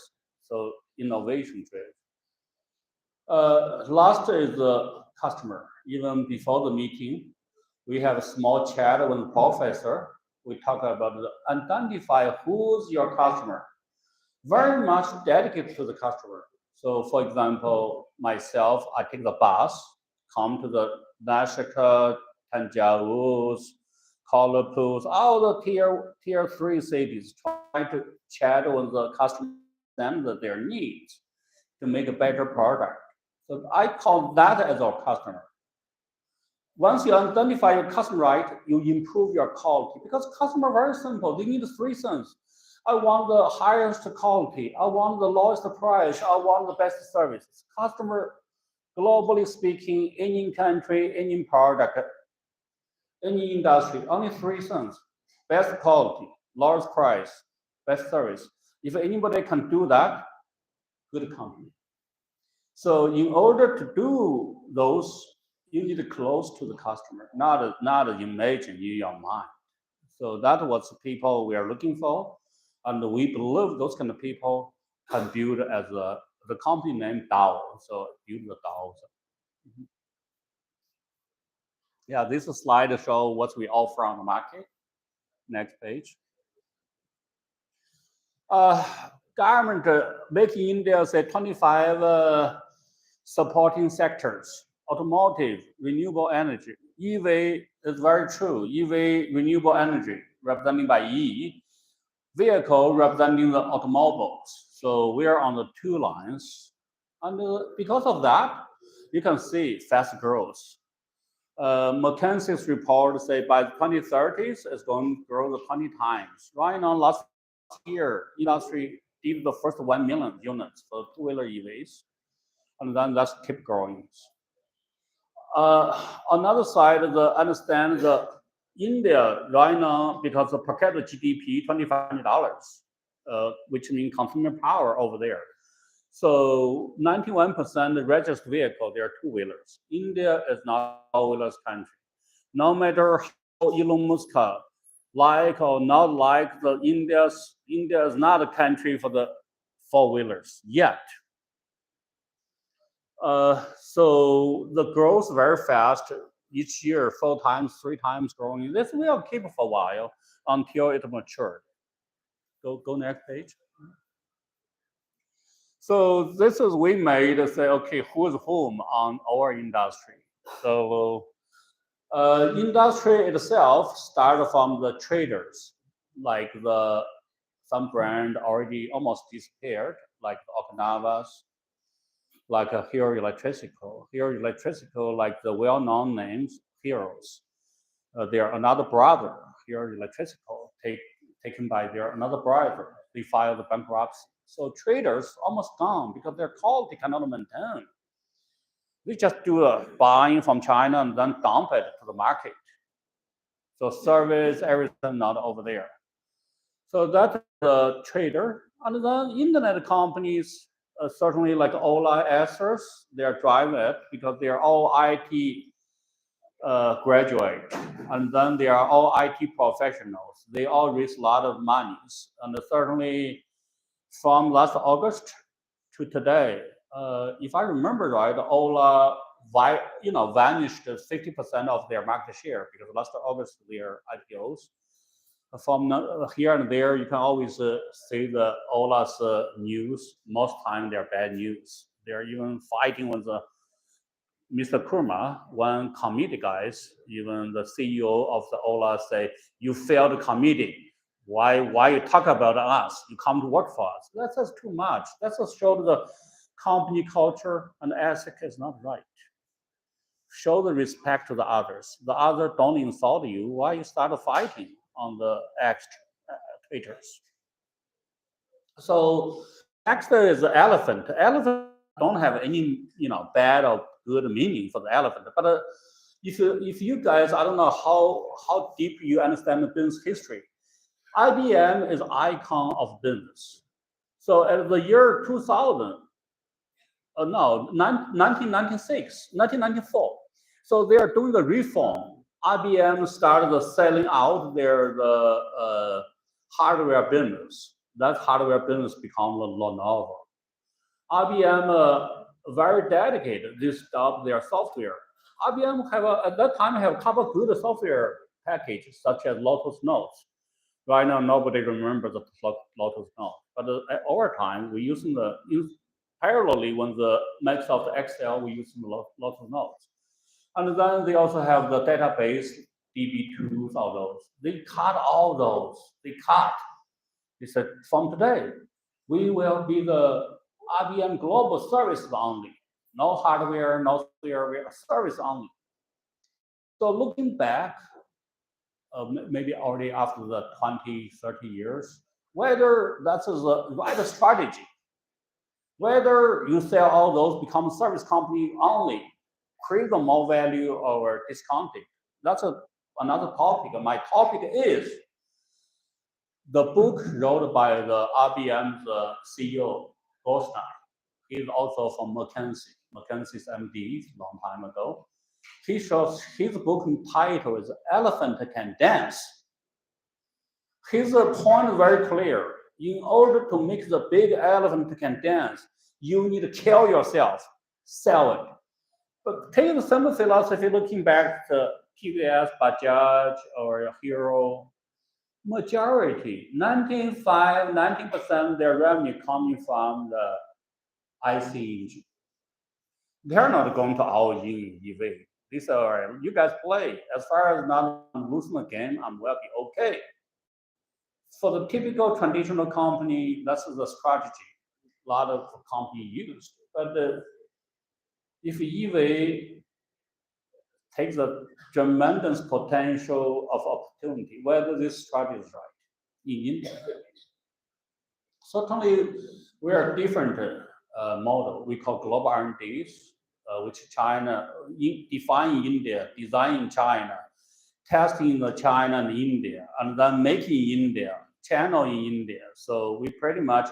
So innovation driven. Last is the customer. Even before the meeting, we have a small chat with the professor. We talk about identify who's your customer. Very much dedicated to the customer. So for example, myself, I take the bus, come to the Nashika, Tanjavur, Kuala Lumpur, all the tier 3 cities, trying to chat with the customer and their needs to make a better product. So I call that as our customer. Once you identify your customer right, you improve your quality because customer very simple. They need 3 things. I want the highest quality. I want the lowest price. I want the best services. Customer, globally speaking, any country, any product, any industry, only 3 things: best quality, lowest price, best service. If anybody can do that, good company. So in order to do those, you need to close to the customer, not imagine in your mind. So that was the people we are looking for, and we believe those kind of people can build as the company name DAO. So build the DAO. Yeah, this slide shows what we offer on the market. Next page. Government Make in India say 25 supporting sectors. automotive, renewable energy. EV is very true. EV, renewable energy, represented by E. Vehicle representing the automobiles. So we are on the two lines. And because of that, you can see fast growth. McKinsey's report say by 2030s, it's going to grow the 20 times. Right now, last year, industry did the first 1 million units for two-wheeler EVs, and then that's keep growing. Another side, understand the India right now, because the per capita GDP $25, which means consumer power over there. So 91% registered vehicle, they are two-wheelers. India is not a two-wheelers country. No matter how Elon Musk like or not like, India is not a country for the four-wheelers yet. So the growth very fast. Each year, 4 times, 3 times growing. This will keep for a while until it matured. Go next page. So this is we made say, okay, who's whom on our industry. So industry itself started from the traders, like some brand already almost disappeared, like Okinawas, like Hero Electrical. Hero Electrical, like the well-known names, heroes. They are another brother, Hero Electrical, taken by their another brother. They filed the bankruptcy. So traders almost gone because their quality cannot maintain. They just do a buying from China and then dump it to the market. So service, everything not over there. So that's the trader. And then internet companies, certainly like Ola, Asus, they are driving it because they are all IT graduate, and then they are all IT professionals. They all raise a lot of monies, and certainly from last August to today, if I remember right, Ola, vanished 50% of their market share because last August their IPOs. From here and there, you can always see the Ola's news. Most time they're bad news. They're even fighting with Mr. Kurma, one committee guys. Even the CEO of the Ola say, "You failed committee. Why you talk about us? You come to work for us." That's just too much. That's just show the company culture and ethic is not right. Show the respect to the others. The other don't insult you. Why you start fighting on the Twitters? So next is the elephant. The elephant don't have any bad or good meaning for the elephant. But if you guys, I don't know how deep you understand the business history. IBM is icon of business. So at the year 2000, 1996, 1994. So they are doing the reform. IBM started selling out their hardware business. That hardware business became the Lenovo. IBM very dedicated. They stopped their software. IBM at that time have a couple of good software packages such as Lotus Notes. Right now, nobody remembers the Lotus Note. But over time, we're using parallelly when the Microsoft Excel, we use Lotus Notes. And then they also have the database, DB2s, all those. They cut all those. They said, from today, we will be the IBM global service only. No hardware, no software, service only. So looking back, maybe already after the 20, 30 years, whether that's the right strategy, whether you sell all those, become service company only, create the more value or discounting, that's another topic. My topic is the book wrote by the IBM's CEO, Goldstein. He's also from McKinsey. McKinsey's MD, long time ago. He shows his book title is Elephant Can Dance. His point is very clear. In order to make the big elephant can dance, you need to kill yourself, sell it. But take the same philosophy looking back to TVS, Bajaj, or Hero. Majority, 19% of their revenue coming from the IC engine. they're not going to all in EV. These are, you guys play. As far as not losing the game, I'm well be okay. For the typical traditional company, that's the strategy a lot of companies use. But if EV takes a tremendous potential of opportunity, whether this strategy is right in India. Certainly, we are different model. We call global R&Ds, which China define in India, design in China, testing in China and India, and then making in India, channel in India. So we pretty much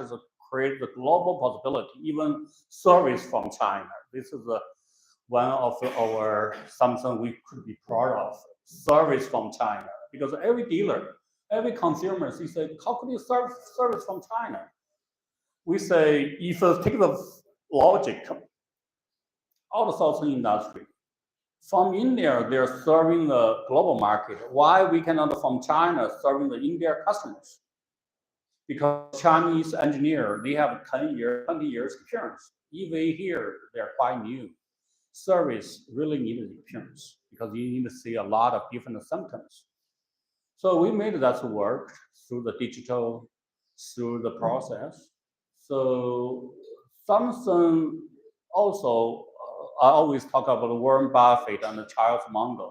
create the global possibility, even service from China. This is one of our something we could be proud of. Service from China, because every dealer, every consumer, he say, how could you serve service from China? We say, if you take the logic, all the southern industry, from India, they're serving the global market. Why we cannot from China serving the India customers? Because Chinese engineer, they have 10 years, 20 years experience. EV here, they're quite new. Service really needed experience because you need to see a lot of different symptoms. So we made that work through the digital, through the process. So something also, I always talk about Warren Buffett and Charles Munger.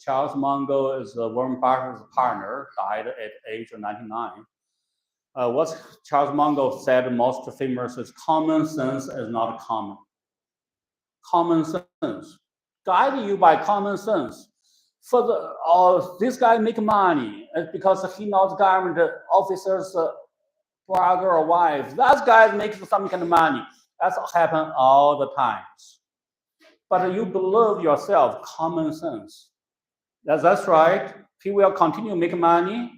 Charles Munger is Warren Buffett's partner, died at age of 99. What Charles Munger said most famous is common sense is not common. Common sense. Guide you by common sense. For the this guy make money because he knows government officers' brother or wife. That guy makes some kind of money. That's happen all the times. But you believe yourself, common sense. That's right. He will continue to make money.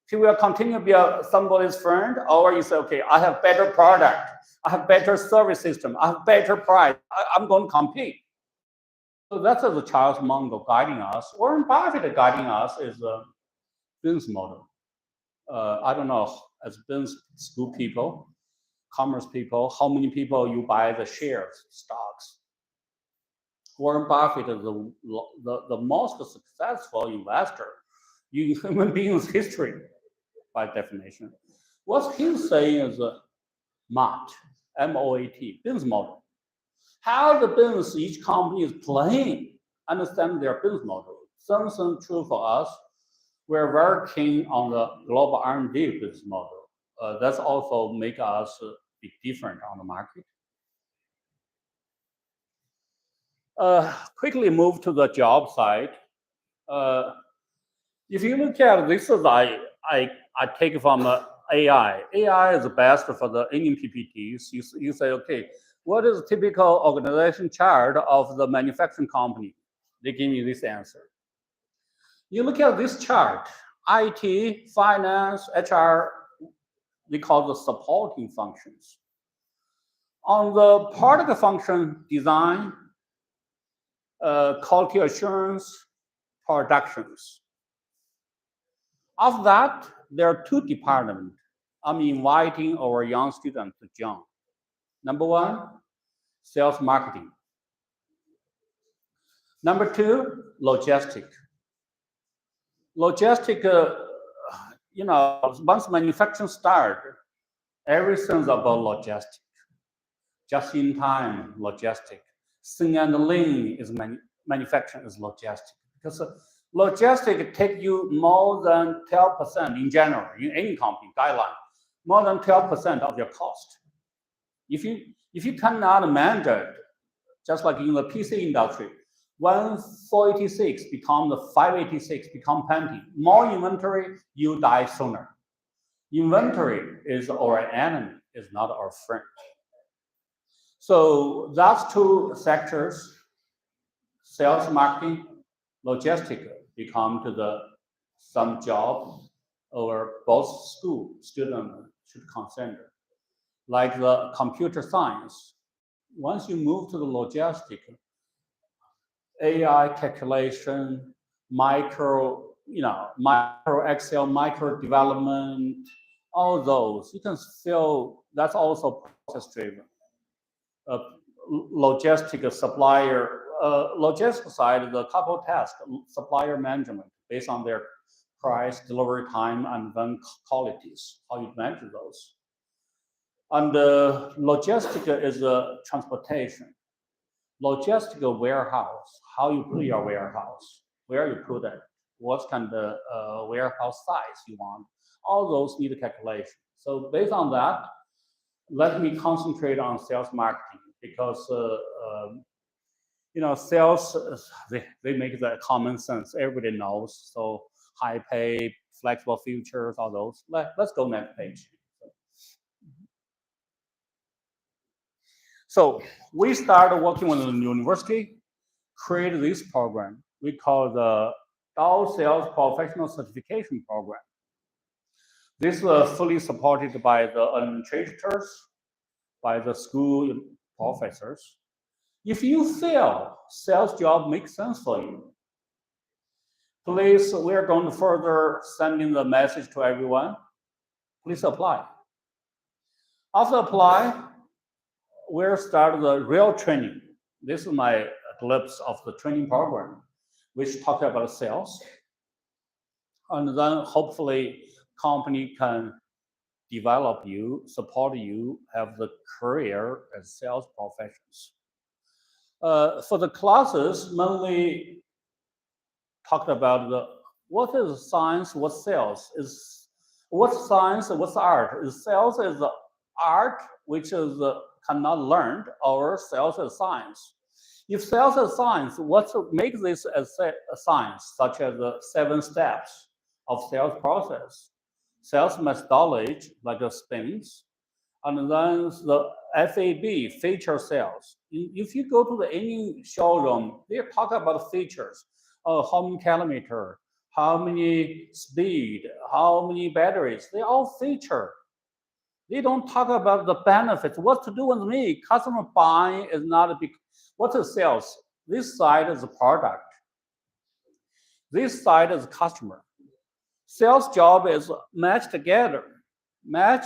He will continue to be somebody's friend, or you say, okay, I have better product. I have better service system. I have better price. I'm going to compete. So that's the Charles Munger guiding us. Warren Buffett guiding us is a business model. I don't know, as business school people, commerce people, how many people you buy the shares, stocks. Warren Buffett is the most successful investor in human beings' history, by definition. What he's saying is MOT, M-O-A-T, business model. How the business each company is playing, understand their business model. Something true for us. We're very keen on the global R&D business model. That's also make us be different on the market. Quickly move to the job side. If you look at this, is I take from AI. AI is the best for the any PPTs. You say, okay, what is a typical organization chart of the manufacturing company? They give me this answer. You look at this chart, IT, finance, HR, we call the supporting functions. On the product function, design, quality assurance, productions. Of that, there are two departments I'm inviting our young students to join. Number one, sales marketing. Number two, logistic. Logistic, once manufacturing start, everything's about logistic. Just in time, logistic. Thin and lean is manufacturing is logistic. Because logistic take you more than 12% in general, in any company guideline, more than 12% of your cost. If you cannot manage it, just like in the PC industry, when 486 become the 586 become plenty, more inventory, you die sooner. Inventory is our enemy, is not our friend. So that's two sectors, sales, marketing, logistic, become to some job or both school students should consider. Like the computer science, once you move to the logistic, AI calculation, micro Excel, micro development, all those, you can feel that's also process driven. logistic supplier, logistic side, the couple tasks, supplier management based on their price, delivery time, and then qualities, how you manage those. And logistic is transportation. Logistical warehouse, how you put your warehouse, where you put it, what kind of warehouse size you want. All those need a calculation. So based on that, let me concentrate on sales marketing because sales they make that common sense. Everybody knows. So high pay, flexible futures, all those. Let's go next page. So we started working with the university, created this program. We call the DAO Sales Professional Certification Program. This was fully supported by the administrators, by the school professors. If you feel sales job makes sense for you, please, we're going to further sending the message to everyone. Please apply. After apply, we'll start the real training. This is my glimpse of the training program, which talk about sales. And then hopefully company can develop you, support you, have the career as sales professionals. For the classes, mainly talked about what is science, what sales is, what's science and what's art. Is sales is the art which is cannot learned, or sales is science. If sales is science, what makes this as a science, such as the 7 steps of sales process, sales methodology like the SPINS, and then the FAB, feature sales. If you go to any showroom, they talk about features. How many kilometer, how many speed, how many batteries, they all feature. They don't talk about the benefits, what to do with me. Customer buying is not a big, what is sales? This side is a product. This side is a customer. Sales job is match together. Match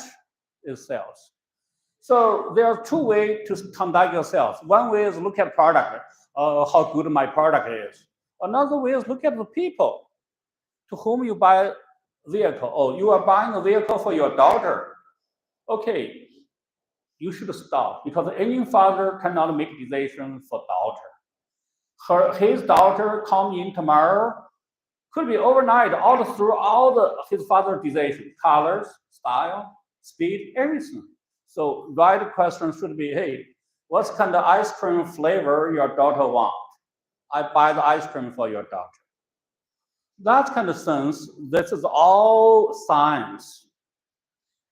is sales. So there are 2 ways to conduct your sales. One way is look at product, how good my product is. Another way is look at the people to whom you buy vehicle. Oh, you are buying a vehicle for your daughter. Okay, you should stop because any father cannot make decision for daughter. His daughter come in tomorrow, could be overnight, all through all his father's decision, colors, style, speed, everything. So right question should be, hey, what kind of ice cream flavor your daughter want? I buy the ice cream for your daughter. That kind of sense, this is all science.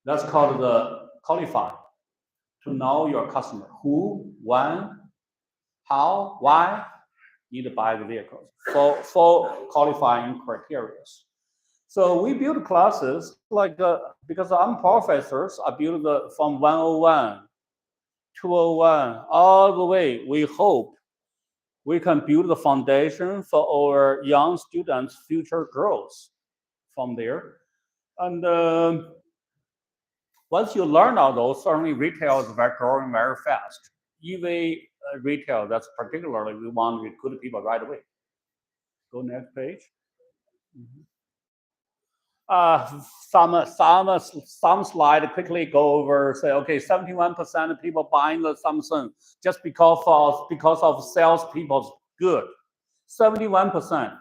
That's called the qualify, to know your customer. Who, when, how, why, need to buy the vehicles for qualifying criteria. So we build classes like, because I'm professors, I build from 101, 201, all the way. We hope we can build the foundation for our young students' future growth from there. And once you learn all those, certainly retail is growing very fast. EV retail, that's particularly, we want to recruit people right away. Go next page. Some slide quickly go over, say, okay, 71% of people buying the Samsung just because of salespeople's good. 71%.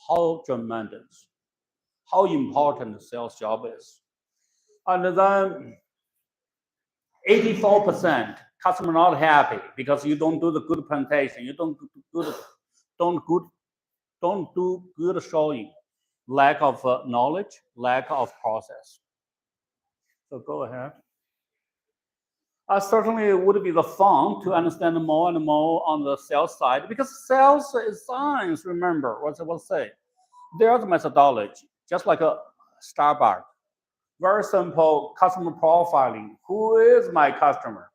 How tremendous, how important the sales job is. And then 84% customer not happy because you don't do the good presentation, you don't do good showing, lack of knowledge, lack of process. So go ahead. Certainly it would be the fun to understand more and more on the sales side, because sales is science, remember what I will say. There's a methodology, just like a Starbucks. Very simple customer profiling. Who is my customer?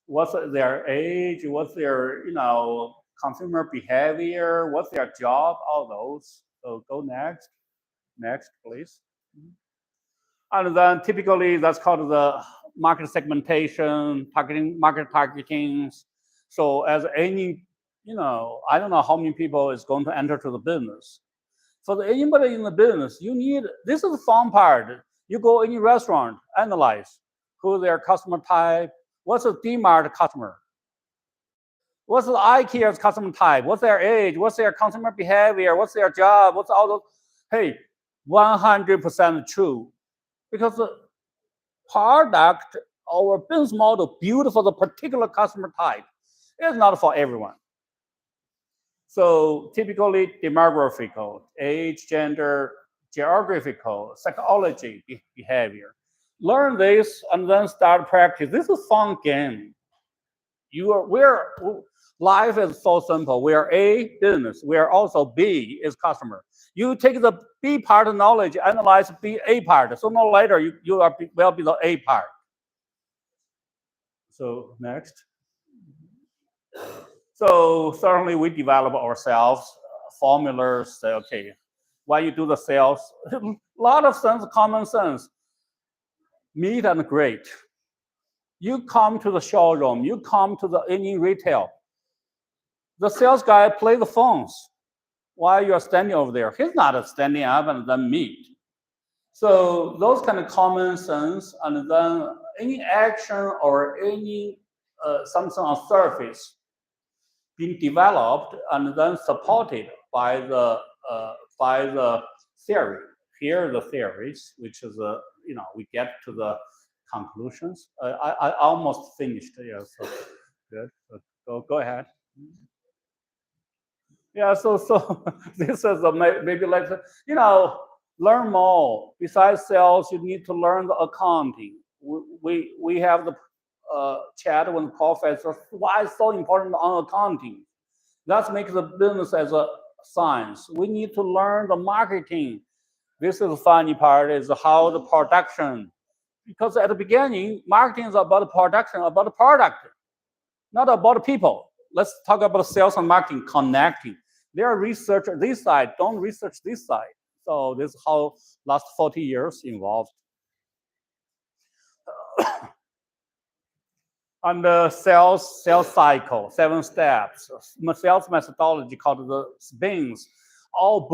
What's their age? What's their consumer behavior? What's their job? All those. So go next, please. And then typically that's called the market segmentation, market targeting. So as any, I don't know how many people is going to enter to the business. For anybody in the business, this is the fun part. You go any restaurant, analyze who their customer type, what's the DMart customer, what's the IKEA's customer type, what's their age, what's their consumer behavior, what's their job, what's all those. Hey, 100% true. Because the product or business model built for the particular customer type is not for everyone. So typically demographical, age, gender, geographical, psychology, behavior. Learn this and then start practice. This is a fun game. Life is so simple. We are A, business. We are also B, is customer. You take the B part of knowledge, analyze A part. Sooner or later, you will be the A part. So next. So certainly we develop ourselves formulas. Say, okay, why you do the sales? A lot of sense, common sense. Meet and greet. You come to the showroom. You come to any retail. The sales guy play the phones while you're standing over there. He's not standing up and then meet. So those kind of common sense, and then any action or any something on surface being developed and then supported by the theory. Here are the theories, which is we get to the conclusions. I almost finished. Yeah, so good. So go ahead. Yeah, so this is maybe like learn more. Besides sales, you need to learn the accounting. We have the chat with the professor. Why it's so important on accounting? That makes the business as a science. We need to learn the marketing. This is the funny part, is how the production. Because at the beginning, marketing is about the production, about the product, not about the people. Let's talk about sales and marketing connecting. They are research this side, don't research this side. So this is how last 40 years involved. And the sales cycle, 7 steps, sales methodology called the SPINS, all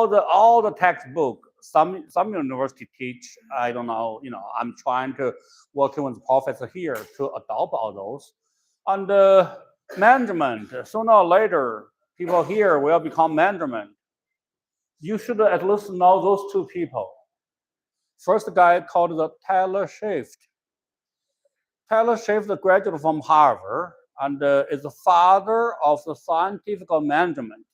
the textbook. Some university teach. I don't know. I'm trying to working with the professor here to adopt all those. And management. Sooner or later, people here will become management. You should at least know those 2 people. First guy called the Taylor Swift. Taylor Swift, a graduate from Harvard, and is the father of the scientific management.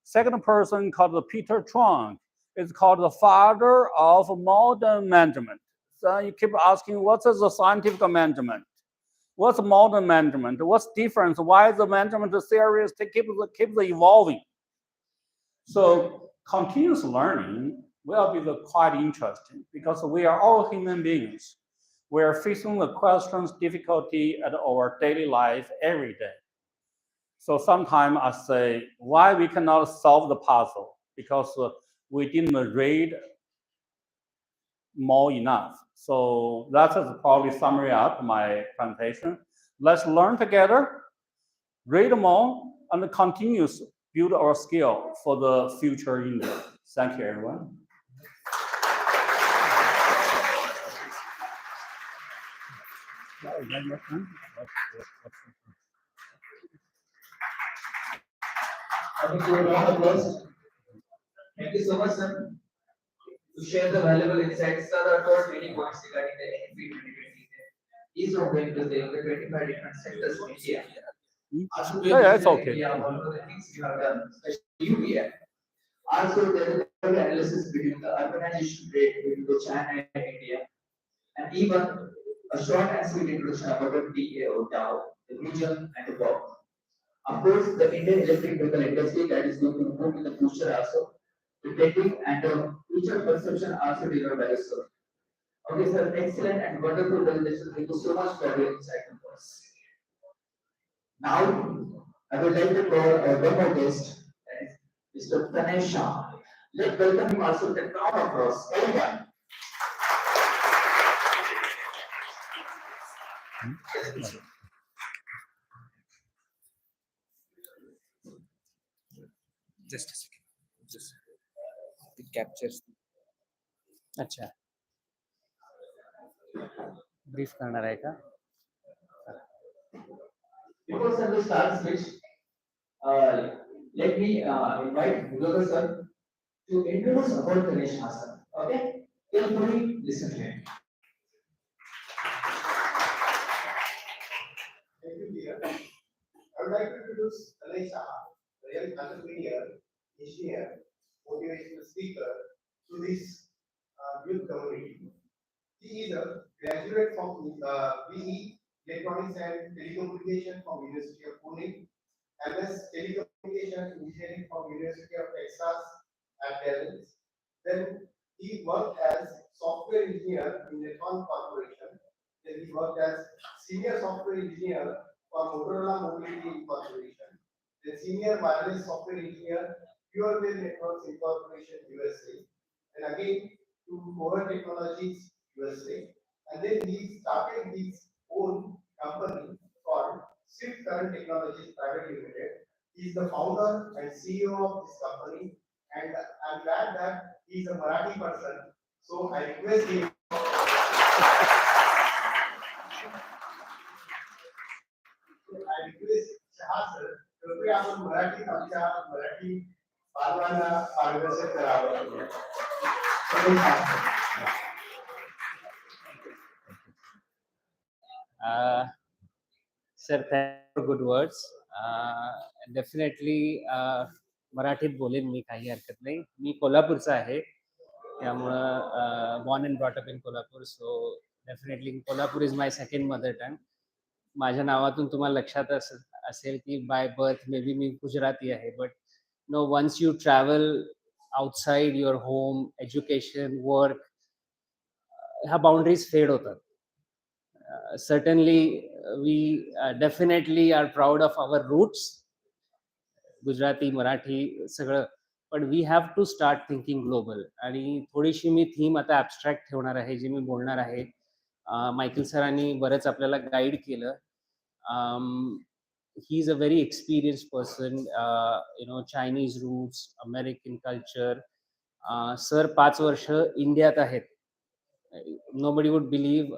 Second person called Peter Chuang is called the father of modern management. So you keep asking, what is the scientific management? What's modern management? What's difference? Why is the management series keep evolving? So continuous learning will be quite interesting because we are all human beings. We are facing the questions, difficulty at our daily life every day. So sometimes I say, why we cannot solve the puzzle? Because we didn't read more enough. So that is probably summary up my presentation. Let's learn together, read more, and continue to build our skill for the future India. Thank you, everyone. Thank you so much, sir, to share the valuable insights. Sir, there are 20 points regarding the NP 2020. Each of them is there the 25 different sectors in India. Yeah, it's okay. India, one of the things we have done, especially UPI. Also, there is a analysis between the urbanization rate between the China and India, and even a short and sweet introduction about the DAO, DAO, the region and the work. Of course, the Indian electric vehicle industry that is going to move in the future also, the technique and the future perception also delivered by the sir. Okay, sir, excellent and wonderful presentation. Thank you so much for your insight on this. Now, I would like to call our one more guest, Mr. Tanesha. Let's welcome him also with a round of applause. Everyone. Just a second. Just it captures. अच्छा, brief करणार आहे का? Before sir we start switch, let me invite Gulokar sir to introduce about Ganesh sir. Okay? Carefully listen to him. Thank you, dear. I would like to introduce Ganesh Saha, real entrepreneur, engineer, motivational speaker to this youth community. He is a graduate from BE Electronics and Telecommunication from University of Pune, MS Telecommunication Engineering from University of Texas at Dallas. Then he worked as software engineer in Electron Corporation. Then he worked as senior software engineer for Motorola Mobility Incorporation. Then senior wireless software engineer, Pure Wave Networks Incorporation, USA. And again to Core Technologies, USA. And then he started his own company called Swift Current Technologies Private Limited. He is the founder and CEO of this company, and I'm glad that he is a Marathi person. So I request him. I request Shah sir, कृपया आपण मराठीत आमच्या मराठी बांधवांना मार्गदर्शन करावं. Sir thank for good words. Definitely मराठीत बोलेन मी, काही हरकत नाही. मी कोल्हापूरचा आहे, त्यामुळं born and brought up in Kolhapur. So definitely Kolhapur is my second mother tongue. माझ्या नावातून तुम्हाला लक्षात असेल की बाय बर्थ मे बी मी गुजराती आहे, but no once you travel outside your home, education, work, ह्या बाउंड्रीज फेड होतात. Certainly we definitely are proud of our roots, Gujarati, Marathi सगळं, but we have to start thinking global. आणि थोडीशी मी theme आता abstract ठेवणार आहे, जी मी बोलणार आहे. मायकल सरांनी बरंच आपल्याला गाईड केलं. he is a very experienced person, Chinese roots, American culture. Sir 5 वर्ष इंडियात आहेत. Nobody would believe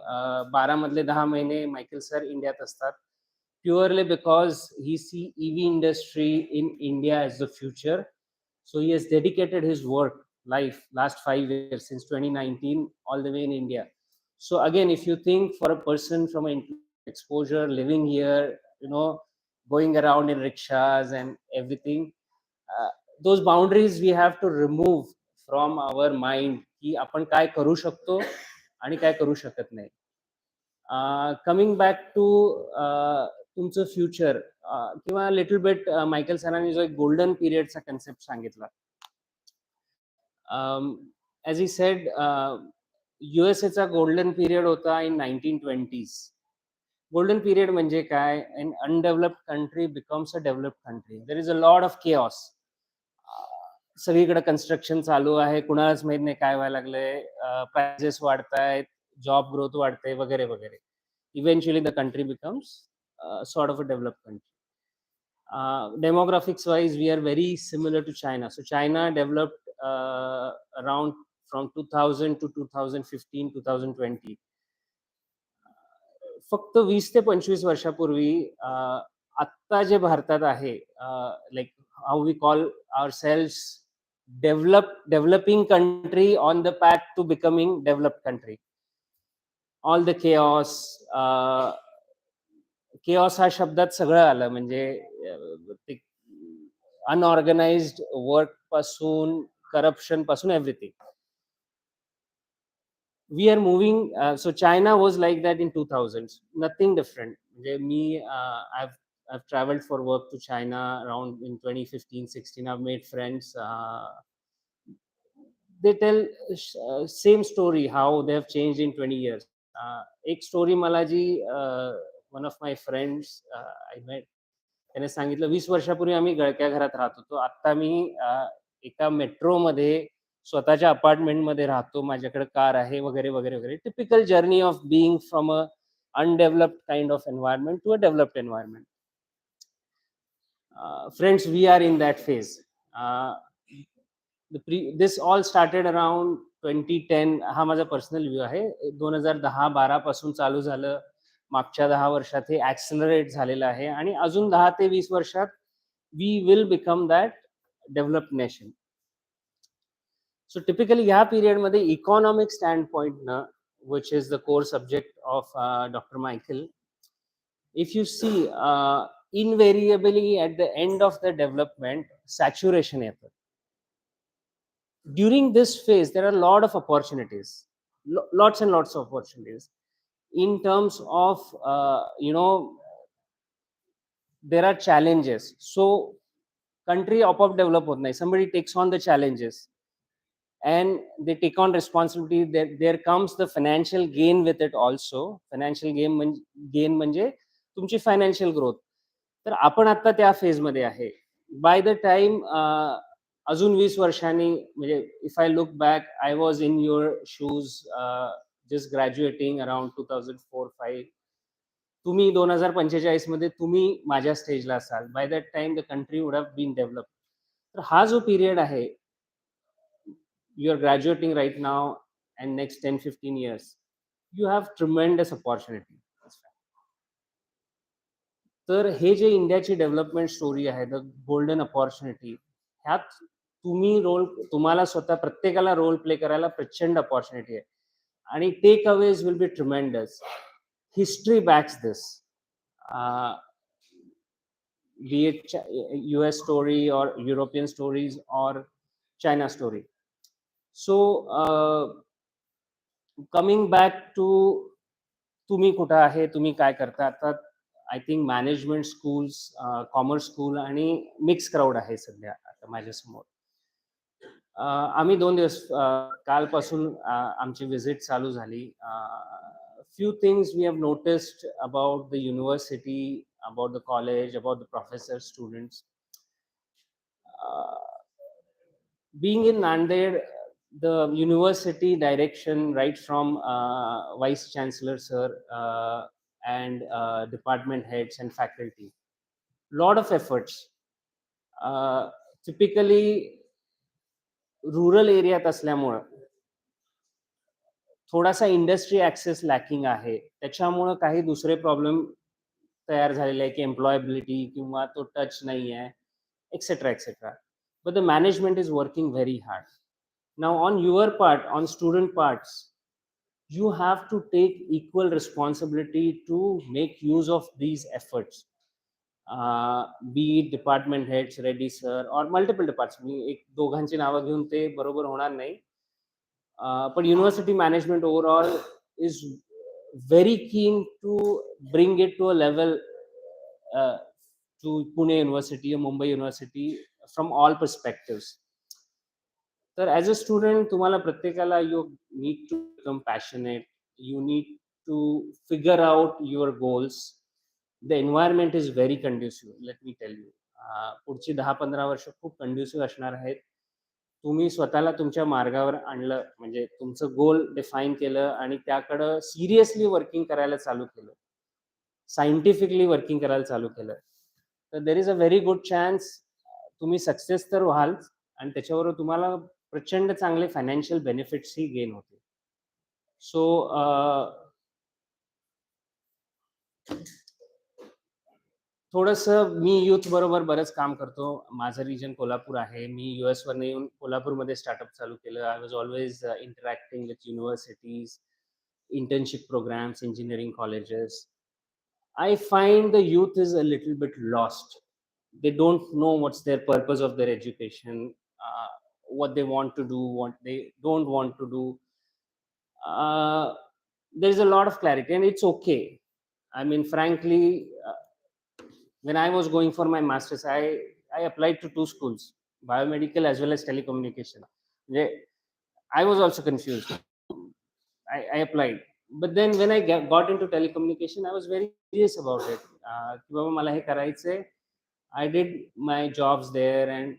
12 मधले 10 महिने मायकल सर इंडियात असतात, purely because he see EV industry in India as the future. So he has dedicated his life last 5 years, since 2019, all the way in India. So again, if you think for a person from an exposure, living here, going around in rickshaws and everything, those boundaries we have to remove from our mind, की आपण काय करू शकतो आणि काय करू शकत नाही. कमिंग बॅक टू तुमचं फ्युचर, किंवा लिटल बिट मायकल सरांनी जो एक गोल्डन पिरियडचा कन्सेप्ट सांगितला. As he said, USA golden period होता इन 1920s. गोल्डन पिरियड म्हणजे काय? An underdeveloped country becomes a developed country. There is a lot of chaos. सगळीकडे कन्स्ट्रक्शन चालू आहे, कुणालाच माहित नाही काय व्हायला लागलंय, प्राइजेस वाढतायत, जॉब ग्रोथ वाढते, वगैरे वगैरे. Eventually the country becomes sort of a developed country. Demographics wise, we are very similar to China. So China developed around from 2000 to 2015, 2020. फक्त 20 ते 25 वर्षापूर्वी आत्ता जे भारतात आहे, like how we call ourselves developing country on the path to becoming developed country. All the chaos हा शब्दात सगळं आलं, म्हणजे अनऑर्गनाइज्ड वर्क पासून, करप्शन पासून, everything. We are moving. So China was like that in 2000s. Nothing different. म्हणजे मी I've traveled for work to China around in 2015-16. I've made friends. They tell same story how they have changed in 20 years. एक story मला जी one of my friends I met, त्याने सांगितलं, 20 वर्षापूर्वी आम्ही गळक्या घरात राहत होतो, आता मी एका मेट्रोमध्ये स्वतःच्या अपार्टमेंटमध्ये राहतो, माझ्याकडे कार आहे, वगैरे वगैरे वगैरे. Typical journey of being from a undeveloped kind of environment to a developed environment. Friends, we are in that phase. This all started around 2010. हा माझा पर्सनल व्ह्यू आहे. 2010-12 पासून चालू झालं. मागच्या 10 वर्षात हे ऍक्सेलरेट झालेलं आहे आणि अजून 10 ते 20 वर्षात we will become that developed nation. So typically ह्या पिरियड मध्ये इकॉनॉमिक स्टँड पॉइंट न, which is the core subject of Dr. Michael, if you see, invariably at the end of the development, saturation येतं. During this phase, there are a lot of opportunities, lots and lots of opportunities. In terms of, there are challenges. So, country up develop hot nahi. Somebody takes on the challenges, and they take on responsibility. There comes the financial gain with it also. Financial gain म्हणजे तुमची financial growth. तर आपण आता त्या phase मध्ये आहे. By the time अजून 20 वर्षांनी, म्हणजे if I look back, I was in your shoes, just graduating around 2004-05. तुम्ही 2045 मध्ये तुम्ही माझ्या स्टेजला असाल. By that time the country would have been develop. तर हा जो पिरियड आहे, you are graduating right now and next 10-15 years, you have tremendous opportunity. तर हे जे इंडियाची डेव्हलपमेंट स्टोरी आहे, द गोल्डन अपॉर्च्युनिटी, ह्यात तुम्हाला स्वतः प्रत्येकाला रोल प्ले करायला प्रचंड अपॉर्च्युनिटी आहे आणि takeaways will be tremendous. History backs this, be it US story or European stories or China story. So coming back to तुम्ही कुठं आहे, तुम्ही काय करता. आता I think management schools, commerce school आणि मिक्स क्राऊड आहे सध्या आता माझ्यासमोर. आम्ही 2 दिवस कालपासून आमची विजिट चालू झाली. Few things we have noticed about the university, about the college, about the professor, students. Being in Nanded, the university direction, right from Vice Chancellor sir and department heads and faculty, lot of efforts. Typically rural एरियात असल्यामुळं थोडासा industry access lacking आहे. त्याच्यामुळं काही दुसरे problem तयार झालेले आहे की एम्प्लॉयबिलिटी किंवा तो टच नाही आहे, etcetera etcetera. But the management is working very hard. Now on your part, on student parts, you have to take equal responsibility to make use of these efforts. Be it department heads, ready sir, or multiple departments. मी एक दोघांची नावं घेऊन ते बरोबर होणार नाही. पण university management overall is very keen to bring it to a level, to Pune University or Mumbai University, from all perspectives. तर ॲज अ स्टुडंट तुम्हाला प्रत्येकाला you need to become passionate, you need to figure out your goals. The environment is very conducive, let me tell you. पुढची 10-15 वर्ष खूप conducive असणार आहेत. तुम्ही स्वतःला तुमच्या मार्गावर आणलं, म्हणजे तुमचं गोल डिफाईन केलं आणि त्याकडं सिरियसली वर्किंग करायला चालू केलं, सायंटिफिकली वर्किंग करायला चालू केलं, तर देर is a very good chance तुम्ही सक्सेस तर व्हाल आणि त्याच्यावर तुम्हाला प्रचंड चांगले फायनान्शियल बेनिफिट्सही गेन होते. सो थोडंसं मी यूथ बरोबर बरंच काम करतो. माझं रिजन कोल्हापूर आहे. मी US वरनं येऊन कोल्हापूरमध्ये स्टार्टअप चालू केलं. I was always interacting with universities, internship programs, engineering colleges. I find the youth is a little bit lost. They don't know what's their purpose of their education, what they want to do, what they don't want to do. There's a lot of clarity and it's okay. I mean, frankly, when I was going for my master's, I applied to 2 schools, biomedical as well as telecommunication. I was also confused. I applied, but then when I got into telecommunication, I was very serious about it. कि बाबा मला हे करायचंय. I did my jobs there and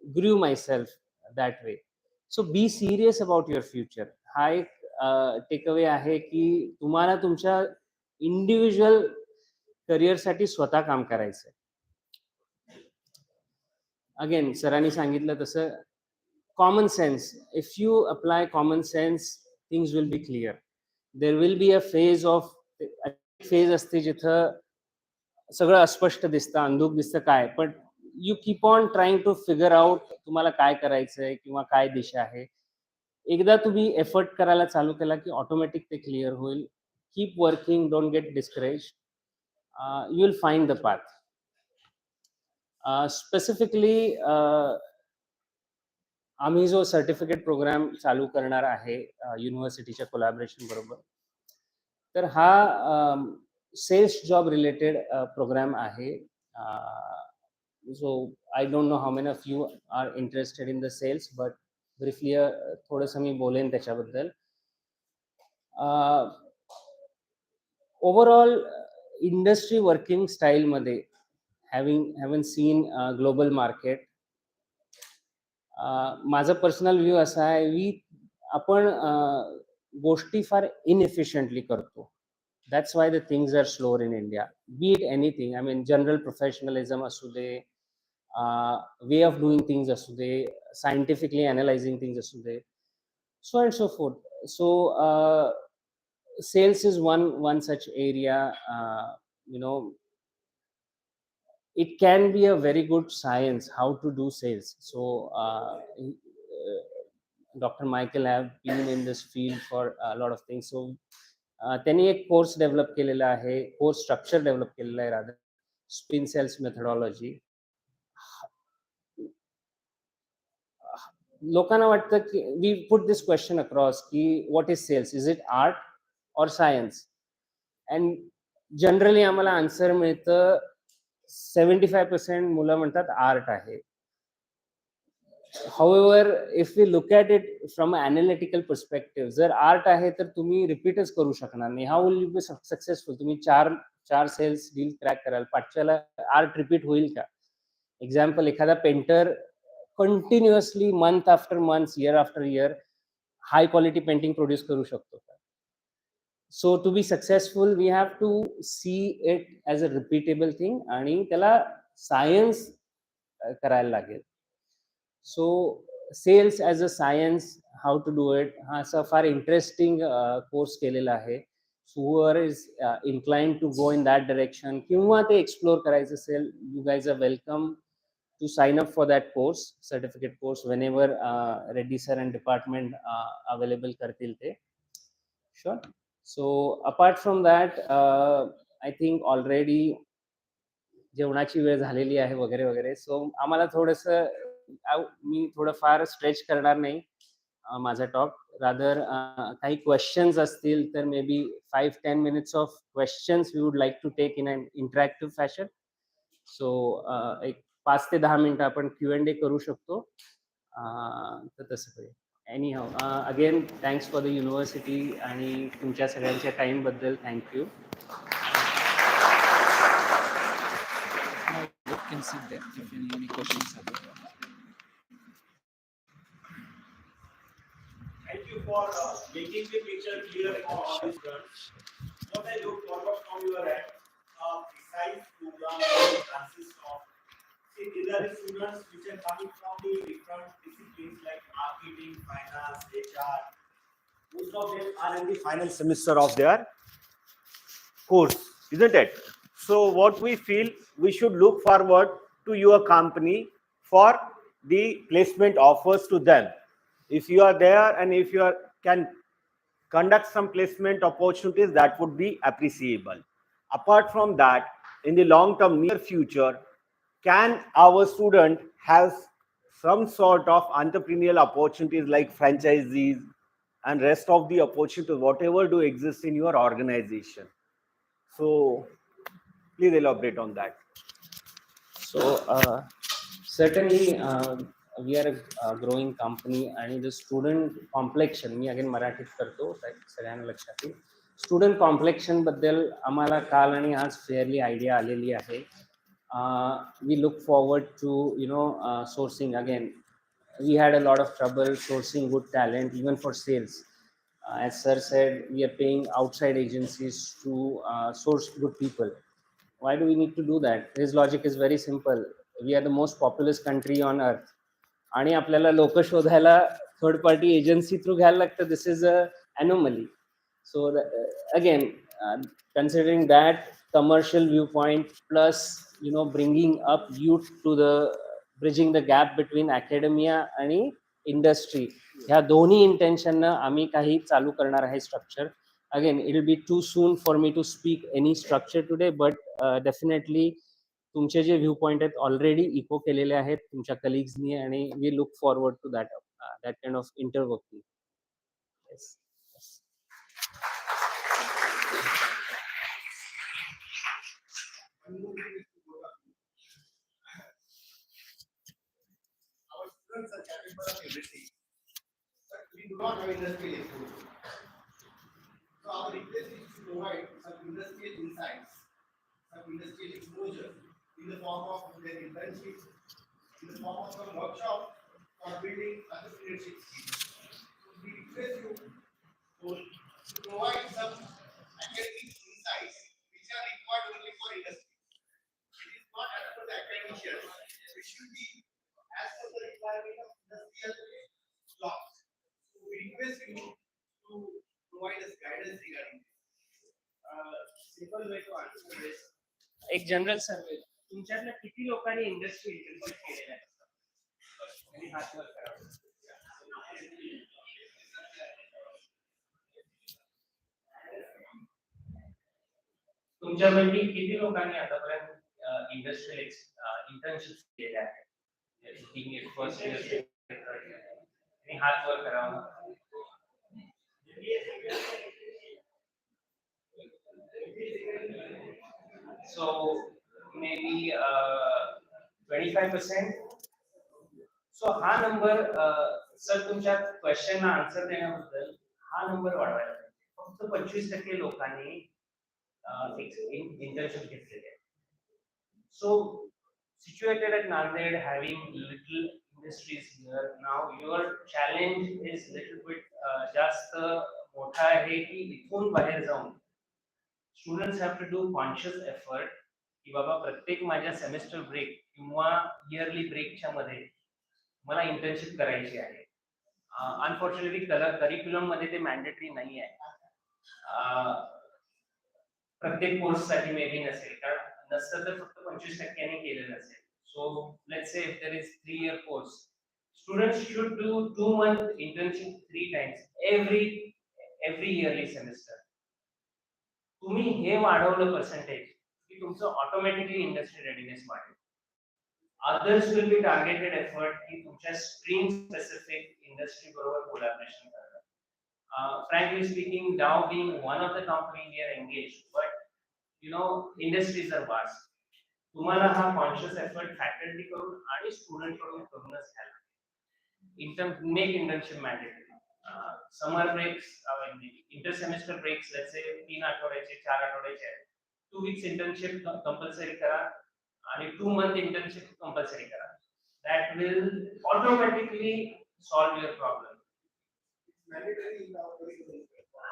grew myself that way. So be serious about your future. हा एक takeaway आहे की तुम्हाला तुमच्या individual करिअरसाठी स्वतः काम करायचंय. अगेन सरांनी सांगितलं तसं common sense, if you apply common sense things will be clear. There will be a phase असते जिथं सगळं अस्पष्ट दिसतं, अंधुक दिसतं काय, पण you keep on trying to figure out तुम्हाला काय करायचंय किंवा काय दिशा आहे. एकदा तुम्ही एफर्ट करायला चालू केला की ऑटोमॅटिक ते क्लिअर होईल. Keep working, don't get discourage, you will find the path. Specifically आम्ही जो सर्टिफिकेट प्रोग्राम चालू करणार आहे युनिव्हर्सिटीच्या कोलॅबरेशन बरोबर, तर हा सेल्स जॉब रिलेटेड प्रोग्राम आहे. So I don't know how many of you are interested in the sales, but briefly थोडंसं मी बोलेन त्याच्याबद्दल. ओव्हरऑल इंडस्ट्री वर्किंग स्टाईलमध्ये हॅव्हिंग सीन ग्लोबल मार्केट, माझा पर्सनल व्ह्यू असा आहे, आपण गोष्टी फार इनएफिशियंटली करतो. That's why the things are slower in India. Be it anything, I mean general professionalism असू दे, वे ऑफ डुईंग थिंग्स असू दे, सायंटिफिकली अनालायझिंग थिंग्स असू दे, so and so forth. So sales is one such area. It can be a very good science how to do sales. So Dr. Michael have been in this field for a lot of things. So त्यांनी एक course develop केलेला आहे, course structure develop केलेला आहे, rather spin sales methodology. लोकांना वाटतं की we put this question across की what is sales, is it art or science? And generally आम्हाला आन्सर मिळतं 75% मुलं म्हणतात आर्ट आहे. However, if we look at it from an analytical perspective, जर आर्ट आहे तर तुम्ही रिपीटच करू शकणार नाही. How will you be successful? तुम्ही चार सेल्स डील क्रॅक कराल, पाचव्याला आर्ट रिपीट होईल का? एक्झाम्पल, एखादा painter continuously month after month, year after year high quality painting produce करू शकतो का? So to be successful we have to see it as a repeatable thing आणि त्याला science करायला लागेल. So sales as a science, how to do it, हा असा फार interesting course केलेला आहे. whoever is inclined to go in that direction किंवा ते एक्सप्लोर करायचं असेल, you guys are welcome to sign up for that course, certificate course, whenever Reddy sir and department available करतील ते. Sure. So apart from that, I think already जेवणाची वेळ झालेली आहे वगैरे वगैरे. सो आम्हाला थोडंसं मी थोडंफार स्ट्रेच करणार नाही माझा टॉक. रादर काही क्वेश्चन्स असतील तर may be 5-10 minutes of questions we would like to take in an interactive fashion. So एक 5 ते 10 मिनिटं आपण Q&A करू शकतो. तर तसं करूया. Any how, again thanks for the university आणि तुमच्या सगळ्यांच्या टाईमबद्दल thank you. You can sit there if any questions are there. Thank you for making the picture clear for all these students. What I look forward from your end, precise program will consist of, see, these are the students which are coming from the different disciplines like marketing, finance, HR. Most of them are in the final semester of their course, isn't it? So what we feel, we should look forward to your company for the placement offers to them. If you are there and if you can conduct some placement opportunities, that would be appreciable. Apart from that, in the long term near future, can our student have some sort of entrepreneurial opportunities like franchisees and rest of the opportunities, whatever do exist in your organization? So please elaborate on that. So certainly we are a growing company and the student complexion, me again मराठीत करतो सगळ्यांना लक्षात येईल. Student complexion बद्दल आम्हाला काल आणि आज फेअरली आयडिया आलेली आहे. We look forward to sourcing. Again we had a lot of trouble sourcing good talent even for sales. As sir said, we are paying outside agencies to source good people. Why do we need to do that? His logic is very simple. We are the most populous country on earth. आणि आपल्याला लोक शोधायला third party agency through घ्यायला लागतं. This is a anomaly. So again, considering that commercial viewpoint plus bringing up youth to the bridging the gap between academia आणि industry, ह्या दोन्ही intention आम्ही काही चालू करणार आहे structure. Again, it will be too soon for me to speak any structure today, but definitely तुमचे जे व्ह्यू पॉइंट आहेत ऑलरेडी इको केलेले आहेत तुमच्या कलिग्सनी आणि we look forward to that kind of interworking. Our students are capable of everything, but we do not have industrial exposure. So our request is to provide some industrial insights, some industrial exposure in the form of their internship, in the form of some workshop for building entrepreneurship skills. So we request you to provide some academic insights which are required only for industry. It is not as per the academicians. It should be as per the requirement of industrial laws. So we request you to provide us guidance regarding this. Simple way to answer this. एक general सर्वे, तुमच्यातल्या किती लोकांनी industry internship केलेला आहे? आणि हात वर करा. तुमच्यापैकी किती लोकांनी आतापर्यंत इंडस्ट्रियल इंटर्नशिप केल्या आहेत? फर्स्ट इयर आणि हात वर करा. So maybe 25%. So हा नंबर सर तुमच्या क्वेश्चन आन्सर देण्याबद्दल हा नंबर वाढवायला पाहिजे. फक्त 25% लोकांनी इंटर्नशिप घेतलेली आहे. So situated at Nanded, having little industries here, now your challenge is little bit जास्त मोठा आहे की इथून बाहेर जाऊन students have to do conscious effort की बाबा प्रत्येक माझ्या सेमेस्टर ब्रेक किंवा इयरली ब्रेकच्या मध्ये मला इंटर्नशिप करायची आहे. अनफॉर्च्युनेटली करिक्युलम मध्ये ते मॅन्डेटरी नाही आहे. प्रत्येक कोर्ससाठी मे बी नसेल, कारण नसतं तर फक्त 25% केलेलं असेल. So let's say if there is 3-year course, students should do 2-month internship 3 times every yearly semester. तुम्ही हे वाढवलं पर्सेंटेज की तुमचं ऑटोमॅटिकली इंडस्ट्री रेडीनेस वाढेल. Others will be targeted effort की तुमच्या स्ट्रीम स्पेसिफिक इंडस्ट्री बरोबर कोलॅबोरेशन करतात. Frankly speaking, DAO being one of the company we are engaged, but industries are vast. तुम्हाला हा कॉन्शियस एफर्ट फॅकल्टी कडून आणि स्टुडंट कडून करूनच घ्यायला. make internship mandatory. Summer breaks, inter semester breaks, let's say 3 आठवड्याचे 4 आठवड्याचे 2 weeks internship compulsory करा आणि 2-month internship compulsory करा. That will automatically solve your problem.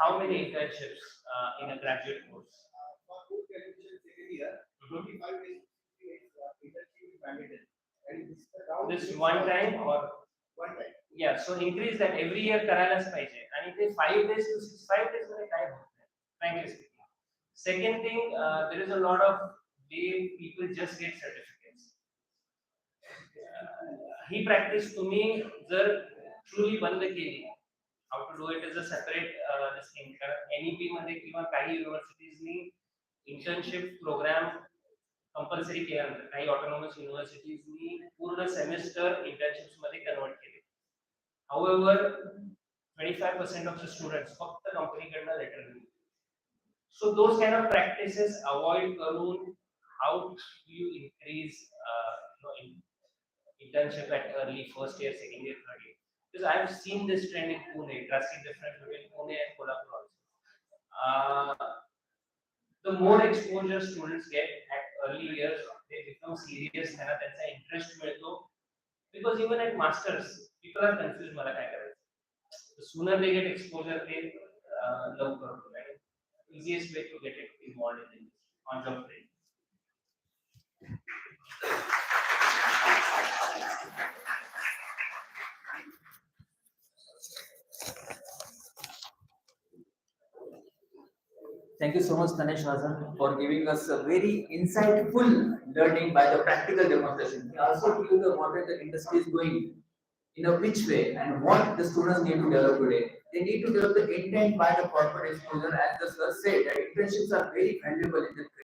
How many internships in a graduate course? For post-graduation second year, 25 days internship is mandatory. And This one time or one time. Yeah, so increase that every year करायलाच पाहिजे. आणि ते 5 days to 5 days मध्ये काय होत नाही, frankly speaking. Second thing, there is a lot of way people just get certificates. He practice तुम्ही जर ट्रुली बंद केली, how to do it is a separate this thing. कारण NEP मध्ये किंवा काही युनिव्हर्सिटीजनी इंटर्नशिप प्रोग्राम कंपल्सरी केल्यानंतर काही ऑटोनॉमस युनिव्हर्सिटीजनी पूर्ण सेमेस्टर इंटर्नशिप्स मध्ये कन्वर्ट केले. However, 25% of the students फक्त कंपनीकडनं लेटर घेऊन. So those kind of practices avoid करून how you increase internship at early first year, second year, third year. Because I have seen this trend in Pune, drastic difference between Pune and Kolhapur also. The more exposure students get at early years, they become serious, त्यांचा interest मिळतो. Because even at masters, people are confused मला काय करायचं. The sooner they get exposure, they लवकर होतो, right? Easiest way to get it involved in the industry on job training. Thank you so much, Tanesh Hazan, for giving us a very insightful learning by the practical demonstration. He also gave the what the industry is going in a which way and what the students need to develop today. They need to develop the intent by the corporate exposure, as the sir said, that internships are very valuable in this